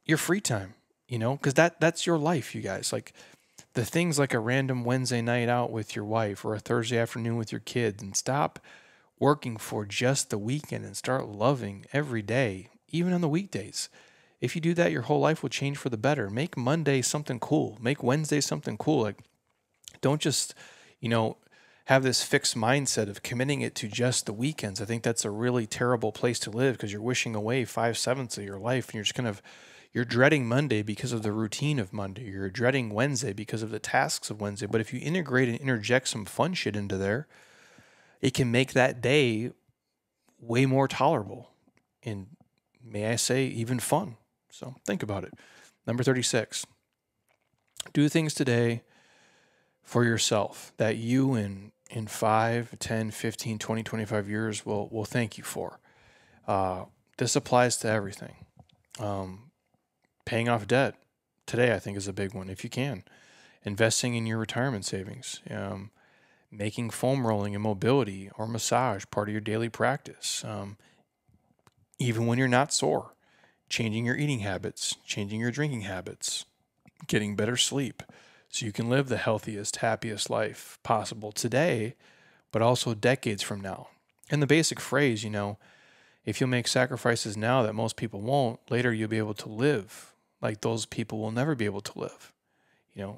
Speaker 1: your free time, because that's your life, you guys. Like, the things like a random Wednesday night out with your wife, or a Thursday afternoon with your kids, and stop working for just the weekend and start loving every day, even on the weekdays. If you do that, your whole life will change for the better. Make Monday something cool. Make Wednesday something cool. Like, don't just, have this fixed mindset of committing it to just the weekends. I think that's a really terrible place to live, because you're wishing away 5/7 of your life, and you're just you're dreading Monday because of the routine of Monday. You're dreading Wednesday because of the tasks of Wednesday. But if you integrate and interject some fun shit into there, it can make that day way more tolerable, and, may I say, even fun. So think about it. Number 36, do things today for yourself that you in 5, 10, 15, 20, 25 years will thank you for. This applies to everything. Paying off debt today, I think, is a big one, if you can. Investing in your retirement savings. Making foam rolling and mobility or massage part of your daily practice. Even when you're not sore. Changing your eating habits. Changing your drinking habits. Getting better sleep, so you can live the healthiest, happiest life possible today, but also decades from now. And the basic phrase, if you'll make sacrifices now that most people won't, later you'll be able to live like those people will never be able to live.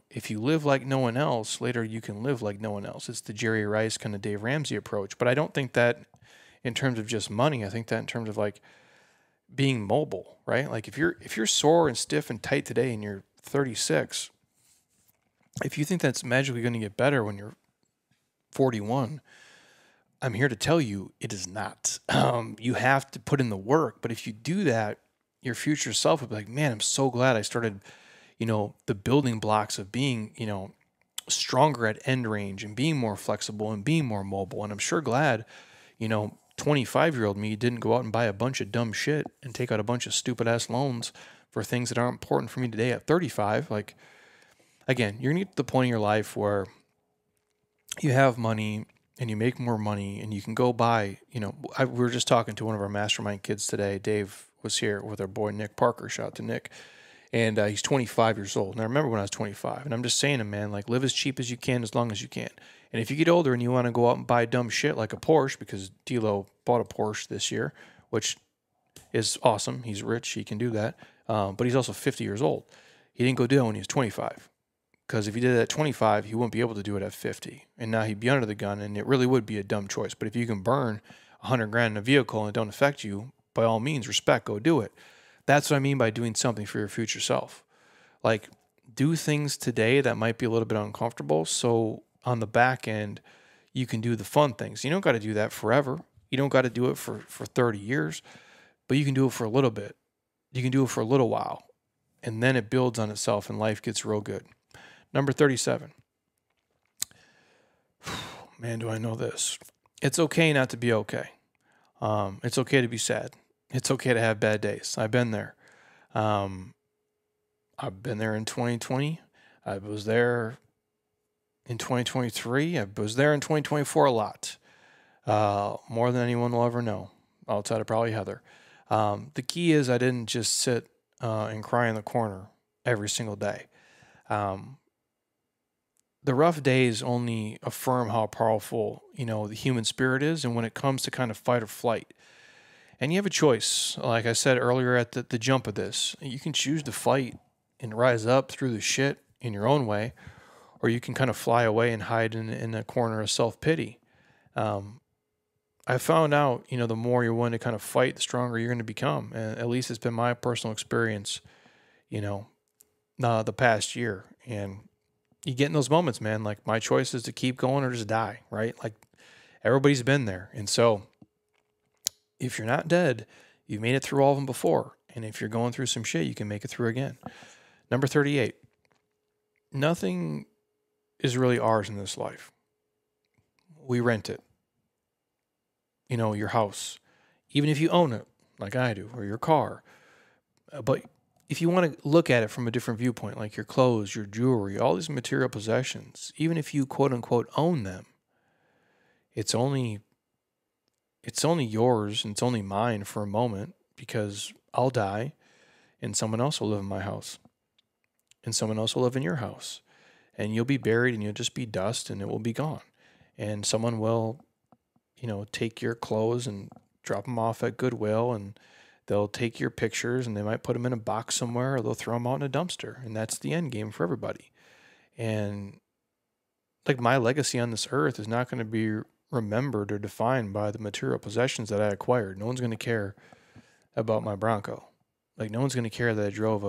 Speaker 1: If you live like no one else, later you can live like no one else. It's the Jerry Rice kind of Dave Ramsey approach. But I don't think that in terms of just money. I think that in terms of like being mobile, right? Like if you're sore and stiff and tight today and you're 36, if you think that's magically going to get better when you're 41, I'm here to tell you it is not. You have to put in the work. But if you do that, your future self will be like, man, I'm so glad I started, the building blocks of being, stronger at end range and being more flexible and being more mobile. And I'm sure glad, 25-year-old me didn't go out and buy a bunch of dumb shit and take out a bunch of stupid ass loans for things that aren't important for me today at 35. Like, again, you're going to get to the point in your life where you have money and you make more money and you can go buy, we were just talking to one of our mastermind kids today. Dave was here with our boy Nick Parker. Shout out to Nick. And he's 25 years old. And I remember when I was 25. And I'm just saying to him, man, like, live as cheap as you can as long as you can. And if you get older and you want to go out and buy dumb shit like a Porsche, because D'Lo bought a Porsche this year, which is awesome. He's rich. He can do that. But he's also 50 years old. He didn't go do it when he was 25. Because if he did it at 25, he wouldn't be able to do it at 50. And now he'd be under the gun, and it really would be a dumb choice. But if you can burn 100 grand in a vehicle and it don't affect you, by all means, respect, go do it. That's what I mean by doing something for your future self. Like, do things today that might be a little bit uncomfortable, so on the back end, you can do the fun things. You don't got to do that forever. You don't got to do it for 30 years, but you can do it for a little bit. You can do it for a little while, and then it builds on itself, and life gets real good. Number 37. Man, do I know this. It's okay not to be okay. It's okay to be sad. It's okay to have bad days. I've been there. I've been there in 2020. I was there in 2023. I was there in 2024 a lot. More than anyone will ever know, outside of probably Heather. The key is I didn't just sit and cry in the corner every single day. The rough days only affirm how powerful, the human spirit is, and when it comes to kind of fight or flight. And you have a choice. Like I said earlier at the jump of this, you can choose to fight and rise up through the shit in your own way, or you can kind of fly away and hide in a corner of self-pity. I found out, the more you're willing to kind of fight, the stronger you're going to become. And at least it's been my personal experience, the past year. And you get in those moments, man, like my choice is to keep going or just die, right? Like everybody's been there. And so if you're not dead, you've made it through all of them before. And if you're going through some shit, you can make it through again. Number 38. Nothing is really ours in this life. We rent it. Your house, even if you own it, like I do, or your car. But if you want to look at it from a different viewpoint, like your clothes, your jewelry, all these material possessions, even if you quote unquote own them, it's only yours and it's only mine for a moment, because I'll die and someone else will live in my house and someone else will live in your house, and you'll be buried and you'll just be dust and it will be gone. And someone will, take your clothes and drop them off at Goodwill, and they'll take your pictures and they might put them in a box somewhere, or they'll throw them out in a dumpster. And that's the end game for everybody. And like my legacy on this earth is not going to be remembered or defined by the material possessions that I acquired. No one's going to care about my Bronco. Like no one's going to care that I drove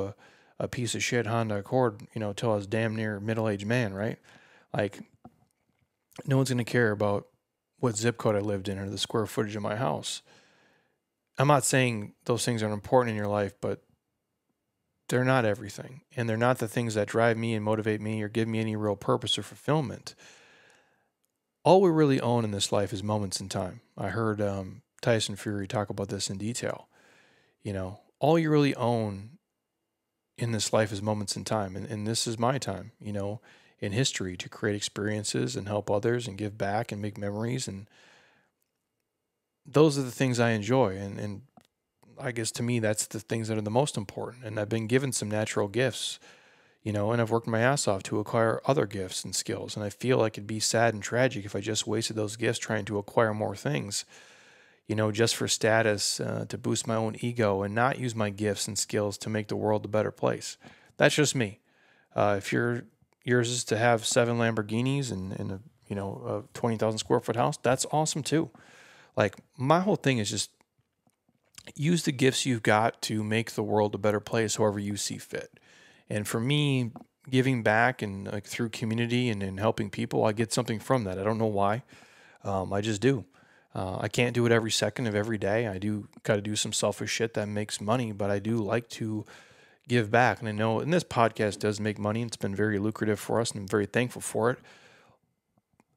Speaker 1: a piece of shit Honda Accord, till I was damn near middle-aged man, right? Like no one's going to care about what zip code I lived in or the square footage of my house. I'm not saying those things aren't important in your life, but they're not everything. And they're not the things that drive me and motivate me or give me any real purpose or fulfillment. All we really own in this life is moments in time. I heard Tyson Fury talk about this in detail. All you really own in this life is moments in time. And this is my time, in history, to create experiences and help others and give back and make memories. And those are the things I enjoy. And I guess to me, that's the things that are the most important. And I've been given some natural gifts, and I've worked my ass off to acquire other gifts and skills. And I feel like it'd be sad and tragic if I just wasted those gifts trying to acquire more things, just for status, to boost my own ego, and not use my gifts and skills to make the world a better place. That's just me. If yours is to have 7 Lamborghinis and a 20,000 square foot house, that's awesome too. Like my whole thing is just use the gifts you've got to make the world a better place however you see fit. And for me, giving back and like through community and helping people, I get something from that. I don't know why. I just do. I can't do it every second of every day. I do got to do some selfish shit that makes money, but I do like to give back. And I know, and this podcast does make money. It's been very lucrative for us, and I'm very thankful for it.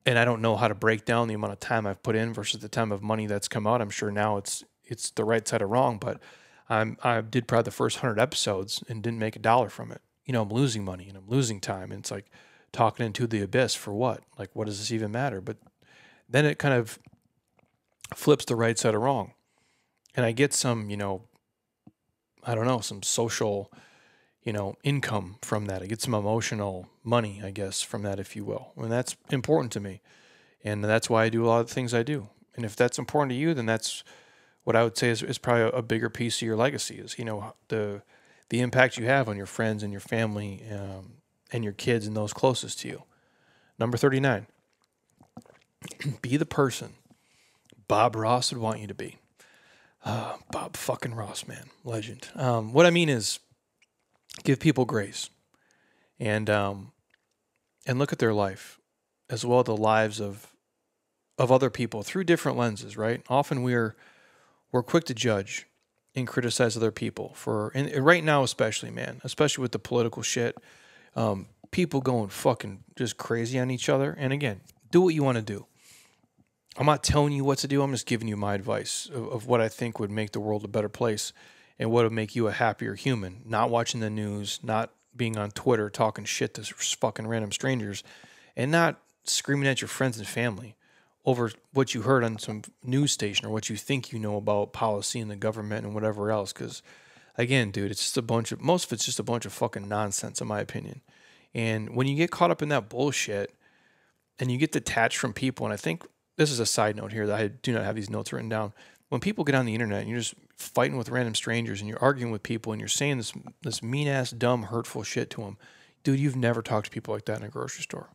Speaker 1: And I don't know how to break down the amount of time I've put in versus the time of money that's come out. I'm sure now it's the right side of wrong, but I did probably the first 100 episodes and didn't make $1 from it. I'm losing money and I'm losing time. And it's like talking into the abyss for what? Like, what does this even matter? But then it kind of flips the right side of wrong. And I get some, I don't know, some social, income from that. I get some emotional money, I guess, from that, if you will. And that's important to me. And that's why I do a lot of the things I do. And if that's important to you, then that's what I would say is probably a bigger piece of your legacy is, the impact you have on your friends and your family and your kids and those closest to you. Number 39, be the person Bob Ross would want you to be. Bob fucking Ross, man. Legend. What I mean is give people grace and look at their life as well as the lives of other people through different lenses, right? Often we're quick to judge and criticize other people and right now especially, man, especially with the political shit, people going fucking just crazy on each other. And again, do what you want to do. I'm not telling you what to do. I'm just giving you my advice of what I think would make the world a better place and what would make you a happier human. Not watching the news, not being on Twitter talking shit to fucking random strangers, and not screaming at your friends and family over what you heard on some news station or what you think you know about policy and the government and whatever else. Because, again, dude, it's just most of it's just a bunch of fucking nonsense, in my opinion. And when you get caught up in that bullshit and you get detached from people, and I think this is a side note here that I do not have these notes written down. When people get on the internet and you're just fighting with random strangers and you're arguing with people and you're saying this mean ass, dumb, hurtful shit to them, dude, you've never talked to people like that in a grocery store.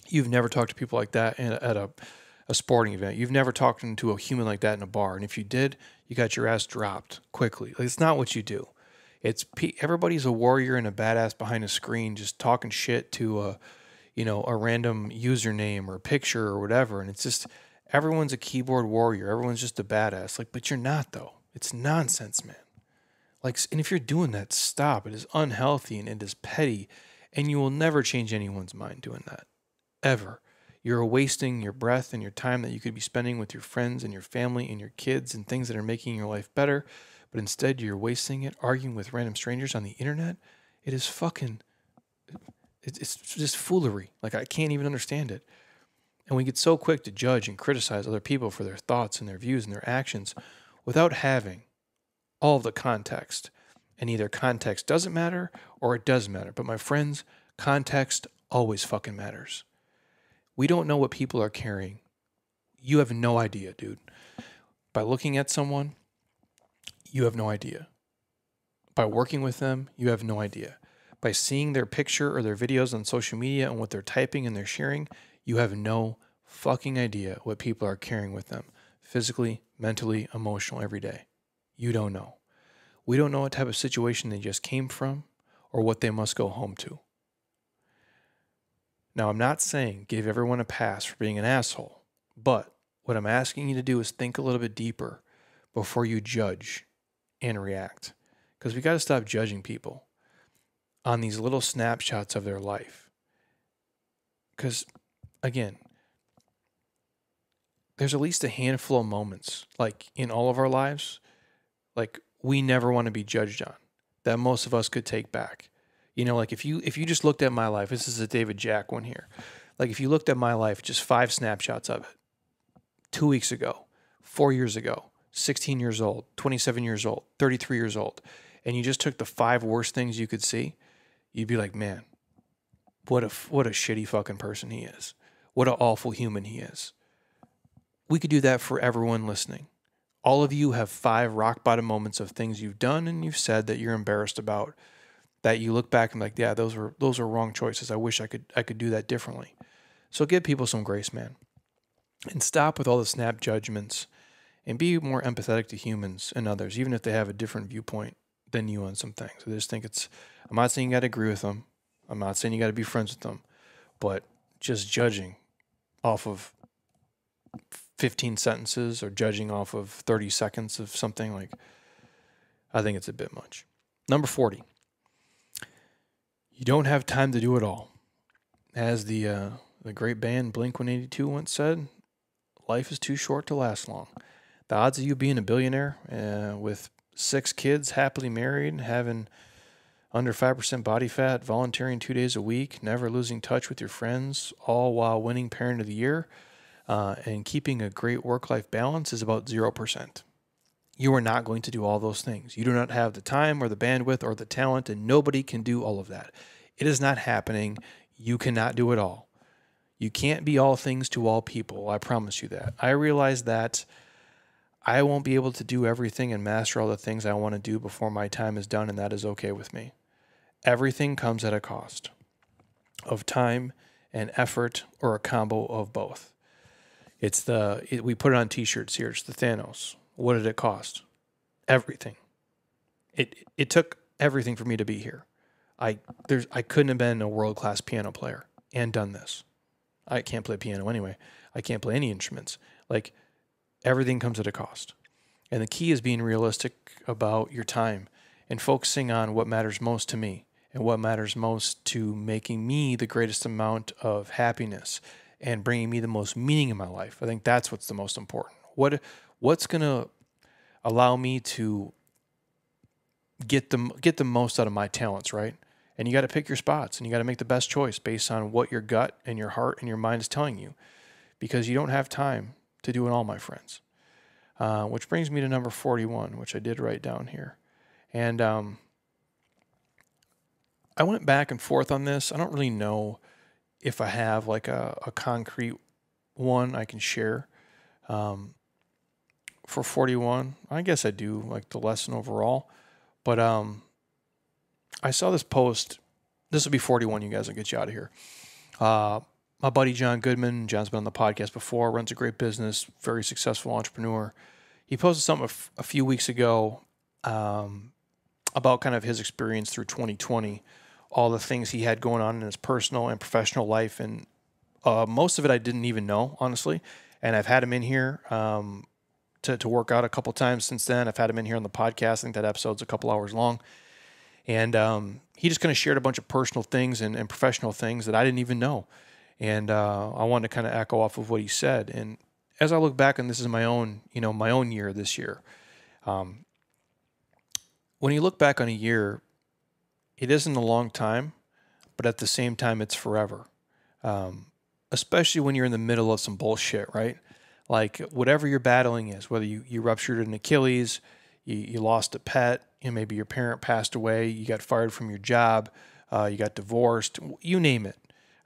Speaker 1: You've never talked to people like that at a sporting event. You've never talked to a human like that in a bar. And if you did, you got your ass dropped quickly. Like, it's not what you do. Everybody's a warrior and a badass behind a screen just talking shit to a random username or picture or whatever. And it's just, everyone's a keyboard warrior. Everyone's just a badass. Like, but you're not, though. It's nonsense, man. Like, and if you're doing that, stop. It is unhealthy and it is petty. And you will never change anyone's mind doing that. Ever. You're wasting your breath and your time that you could be spending with your friends and your family and your kids and things that are making your life better. But instead, you're wasting it arguing with random strangers on the internet. It is fucking... It's just foolery. Like, I can't even understand it. And we get so quick to judge and criticize other people for their thoughts and their views and their actions without having all of the context. And either context doesn't matter or it does matter. But my friends, context always fucking matters. We don't know what people are carrying. You have no idea, dude. By looking at someone, you have no idea. By working with them, you have no idea. By seeing their picture or their videos on social media and what they're typing and they're sharing, you have no fucking idea what people are carrying with them, physically, mentally, emotional, every day. You don't know. We don't know what type of situation they just came from or what they must go home to. Now, I'm not saying give everyone a pass for being an asshole, but what I'm asking you to do is think a little bit deeper before you judge and react. Because we got to stop judging people on these little snapshots of their life. Because, again, there's at least a handful of moments, like in all of our lives, like we never want to be judged on, that most of us could take back. Like if you just looked at my life, this is a David Jack one here. Like if you looked at my life, just 5 snapshots of it. 2 weeks ago, 4 years ago, 16 years old, 27 years old, 33 years old, and you just took the 5 worst things you could see, you'd be like, man, what a shitty fucking person he is. What an awful human he is. We could do that for everyone listening. All of you have 5 rock bottom moments of things you've done and you've said that you're embarrassed about, that you look back and like, yeah, those are wrong choices. I wish I could do that differently. So give people some grace, man. And stop with all the snap judgments and be more empathetic to humans and others, even if they have a different viewpoint than you on some things. I just think I'm not saying you got to agree with them. I'm not saying you got to be friends with them, but just judging off of 15 sentences or judging off of 30 seconds of something, like, I think it's a bit much. Number 40. You don't have time to do it all. As the great band Blink-182 once said, life is too short to last long. The odds of you being a billionaire with 6 kids, happily married, having under 5% body fat, volunteering 2 days a week, never losing touch with your friends, all while winning Parent of the Year, and keeping a great work-life balance is about 0%. You are not going to do all those things. You do not have the time or the bandwidth or the talent, and nobody can do all of that. It is not happening. You cannot do it all. You can't be all things to all people. I promise you that. I realize that I won't be able to do everything and master all the things I want to do before my time is done, and that is okay with me. Everything comes at a cost of time and effort, or a combo of both. We put it on t-shirts here. It's the Thanos. What did it cost? Everything. It took everything for me to be here. I couldn't have been a world-class piano player and done this. I can't play piano anyway. I can't play any instruments. Like, everything comes at a cost. And the key is being realistic about your time and focusing on what matters most to me and what matters most to making me the greatest amount of happiness and bringing me the most meaning in my life. I think that's what's the most important. What's going to allow me to get the most out of my talents, right? And you got to pick your spots, and you got to make the best choice based on what your gut and your heart and your mind is telling you, because you don't have time to do it all, my friends. Which brings me to number 41, which I did write down here. And I went back and forth on this. I don't really know if I have like a concrete one I can share. For 41, I guess I do, like the lesson overall. But I saw this post. This will be 41, you guys. I'll get you out of here. My buddy John Goodman, John's been on the podcast before, runs a great business, very successful entrepreneur. He posted something a few weeks ago about kind of his experience through 2020, all the things he had going on in his personal and professional life. And most of it I didn't even know, honestly. And I've had him in here to work out a couple times since then. I've had him in here on the podcast. I think that episode's a couple hours long. And he just kind of shared a bunch of personal things and professional things that I didn't even know. And I wanted to kind of echo off of what he said. And as I look back, and this is my own year this year, when you look back on a year, it isn't a long time, but at the same time, it's forever. Especially when you're in the middle of some bullshit, right? Like whatever you're battling is, whether you ruptured an Achilles, you lost a pet, maybe your parent passed away, you got fired from your job, you got divorced, you name it.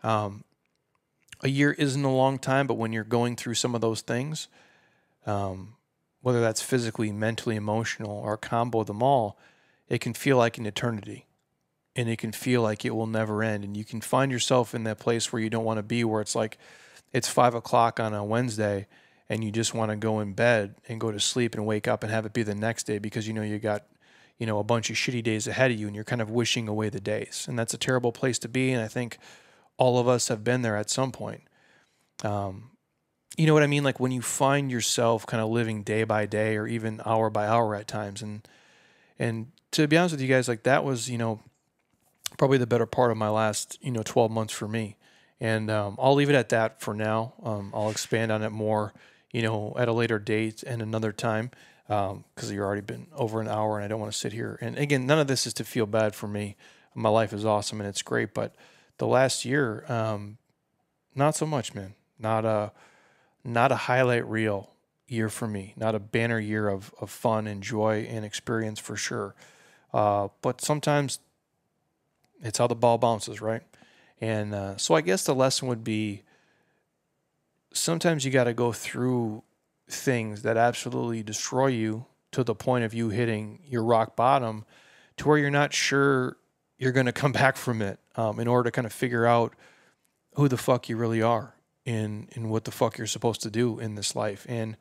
Speaker 1: A year isn't a long time, but when you're going through some of those things, whether that's physically, mentally, emotional, or a combo of them all, it can feel like an eternity. And it can feel like it will never end. And you can find yourself in that place where you don't want to be, where it's like it's 5 o'clock on a Wednesday and you just want to go in bed and go to sleep and wake up and have it be the next day because you got a bunch of shitty days ahead of you and you're kind of wishing away the days. And that's a terrible place to be. And I think all of us have been there at some point. You know what I mean? Like when you find yourself kind of living day by day or even hour by hour at times. And to be honest with you guys, like that was, probably the better part of my last, 12 months for me. And I'll leave it at that for now. I'll expand on it more, at a later date and another time, because you've already been over an hour and I don't want to sit here. And again, none of this is to feel bad for me. My life is awesome and it's great. But the last year, not so much, man. Not a highlight reel year for me. Not a banner year of fun and joy and experience for sure. But sometimes it's how the ball bounces, right? And so I guess the lesson would be sometimes you got to go through things that absolutely destroy you to the point of you hitting your rock bottom to where you're not sure you're going to come back from it in order to kind of figure out who the fuck you really are and what the fuck you're supposed to do in this life. And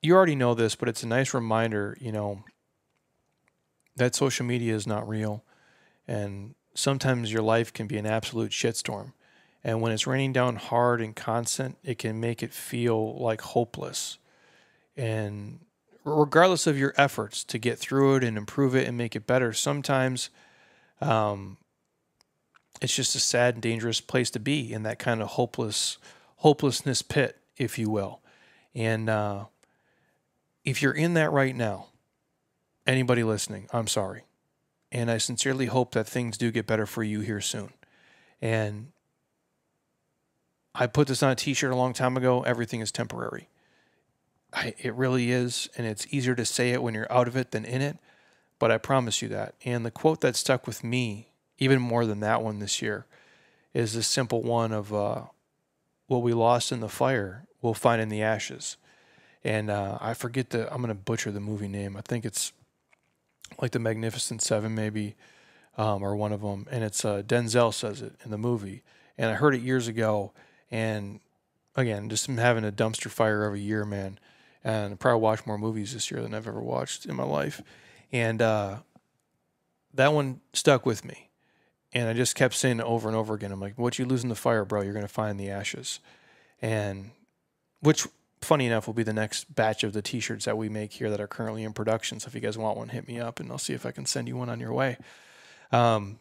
Speaker 1: you already know this, but it's a nice reminder, that social media is not real. And sometimes your life can be an absolute shitstorm. And when it's raining down hard and constant, it can make it feel like hopeless. And regardless of your efforts to get through it and improve it and make it better, sometimes it's just a sad and dangerous place to be in that kind of hopelessness pit, if you will. And if you're in that right now, anybody listening, I'm sorry. And I sincerely hope that things do get better for you here soon. And I put this on a t-shirt a long time ago. Everything is temporary. It really is, and it's easier to say it when you're out of it than in it, but I promise you that. And the quote that stuck with me, even more than that one this year, is the simple one of what we lost in the fire, we'll find in the ashes. And I forget I'm going to butcher the movie name. I think it's like The Magnificent Seven, maybe, or one of them. And it's Denzel says it in the movie. And I heard it years ago. And again, just having a dumpster fire every year, man. And I probably watched more movies this year than I've ever watched in my life. And that one stuck with me. And I just kept saying it over and over again. I'm like, what you lose in the fire, bro, you're going to find in the ashes. And which, funny enough, will be the next batch of the t-shirts that we make here that are currently in production. So if you guys want one, hit me up and I'll see if I can send you one on your way. So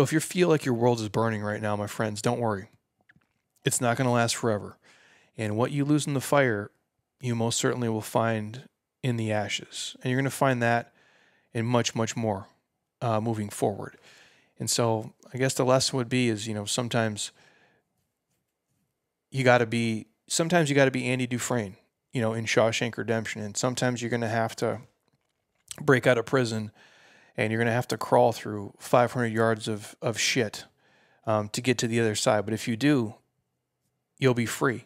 Speaker 1: if you feel like your world is burning right now, my friends, don't worry. It's not going to last forever. And what you lose in the fire, you most certainly will find in the ashes. And you're going to find that and much, much more moving forward. And so I guess the lesson would be is, sometimes you got to be Andy Dufresne, in Shawshank Redemption. And sometimes you're going to have to break out of prison and you're going to have to crawl through 500 yards of shit to get to the other side. But if you do, you'll be free.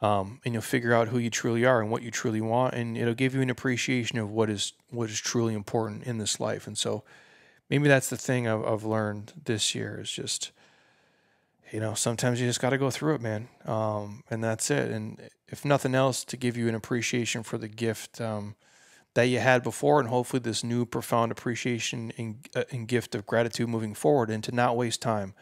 Speaker 1: And you'll figure out who you truly are and what you truly want. And it'll give you an appreciation of what is truly important in this life. And so maybe that's the thing I've learned this year is just, sometimes you just got to go through it, man. And that's it. And if nothing else, to give you an appreciation for the gift that you had before, and hopefully this new profound appreciation and gift of gratitude moving forward, and to not waste time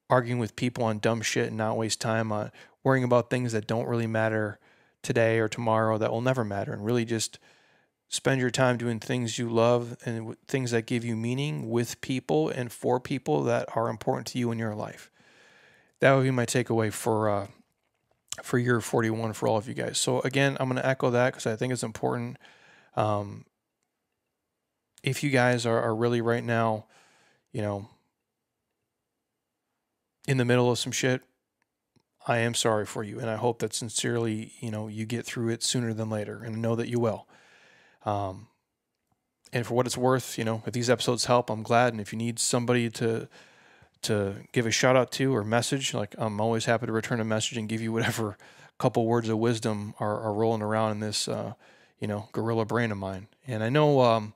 Speaker 1: arguing with people on dumb shit and not waste time on worrying about things that don't really matter today or tomorrow, that will never matter, and really just spend your time doing things you love and things that give you meaning with people and for people that are important to you in your life. That would be my takeaway for year 41 for all of you guys. So again, I'm going to echo that because I think it's important. If you guys are really right now, in the middle of some shit, I am sorry for you. And I hope that sincerely, you get through it sooner than later, and know that you will. And for what it's worth, if these episodes help, I'm glad. And if you need somebody to give a shout out to or message, like, I'm always happy to return a message and give you whatever couple words of wisdom are rolling around in this, gorilla brain of mine. And I know,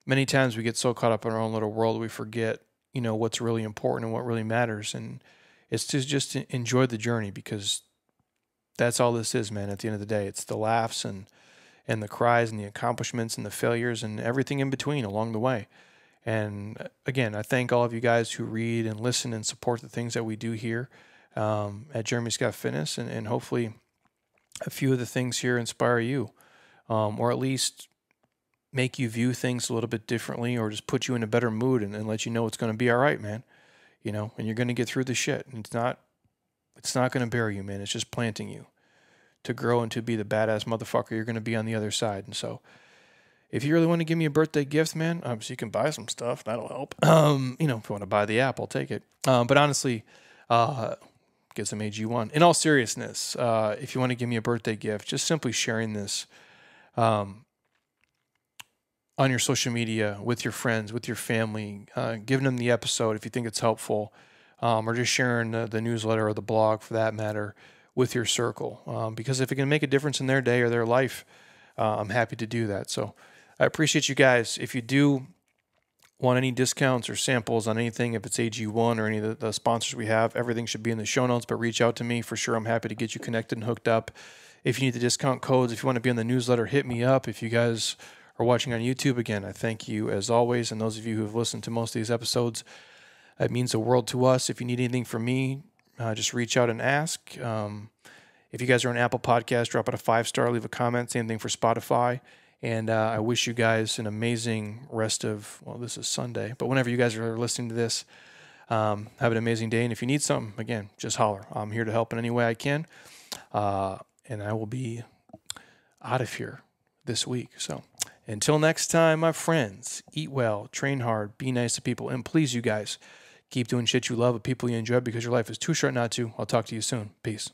Speaker 1: many times we get so caught up in our own little world, we forget, what's really important and what really matters. And it's just enjoy the journey, because that's all this is, man. At the end of the day, it's the laughs and the cries and the accomplishments and the failures and everything in between along the way. And again, I thank all of you guys who read and listen and support the things that we do here at Jeremy Scott Fitness. And hopefully a few of the things here inspire you, or at least make you view things a little bit differently, or just put you in a better mood and let you know it's going to be all right, man. And you're going to get through the shit. And it's not going to bury you, man. It's just planting you to grow and to be the badass motherfucker you're going to be on the other side. And so if you really want to give me a birthday gift, man, obviously you can buy some stuff. That'll help. If you want to buy the app, I'll take it. But honestly, get some AG1. In all seriousness, if you want to give me a birthday gift, just simply sharing this on your social media, with your friends, with your family, giving them the episode if you think it's helpful, or just sharing the newsletter or the blog, for that matter, with your circle. Because if it can make a difference in their day or their life, I'm happy to do that. So I appreciate you guys. If you do want any discounts or samples on anything, if it's AG1 or any of the sponsors we have, everything should be in the show notes, but reach out to me for sure. I'm happy to get you connected and hooked up. If you need the discount codes, if you want to be on the newsletter, hit me up. If you guys are watching on YouTube, again, I thank you as always. And those of you who have listened to most of these episodes, it means the world to us. If you need anything from me, just reach out and ask. If you guys are on Apple Podcasts, drop it a 5-star, leave a comment. Same thing for Spotify. And I wish you guys an amazing rest of, this is Sunday, but whenever you guys are listening to this, have an amazing day. And if you need something, again, just holler. I'm here to help in any way I can. And I will be out of here this week. So until next time, my friends, eat well, train hard, be nice to people, and please, you guys, keep doing shit you love with people you enjoy, because your life is too short not to. I'll talk to you soon. Peace.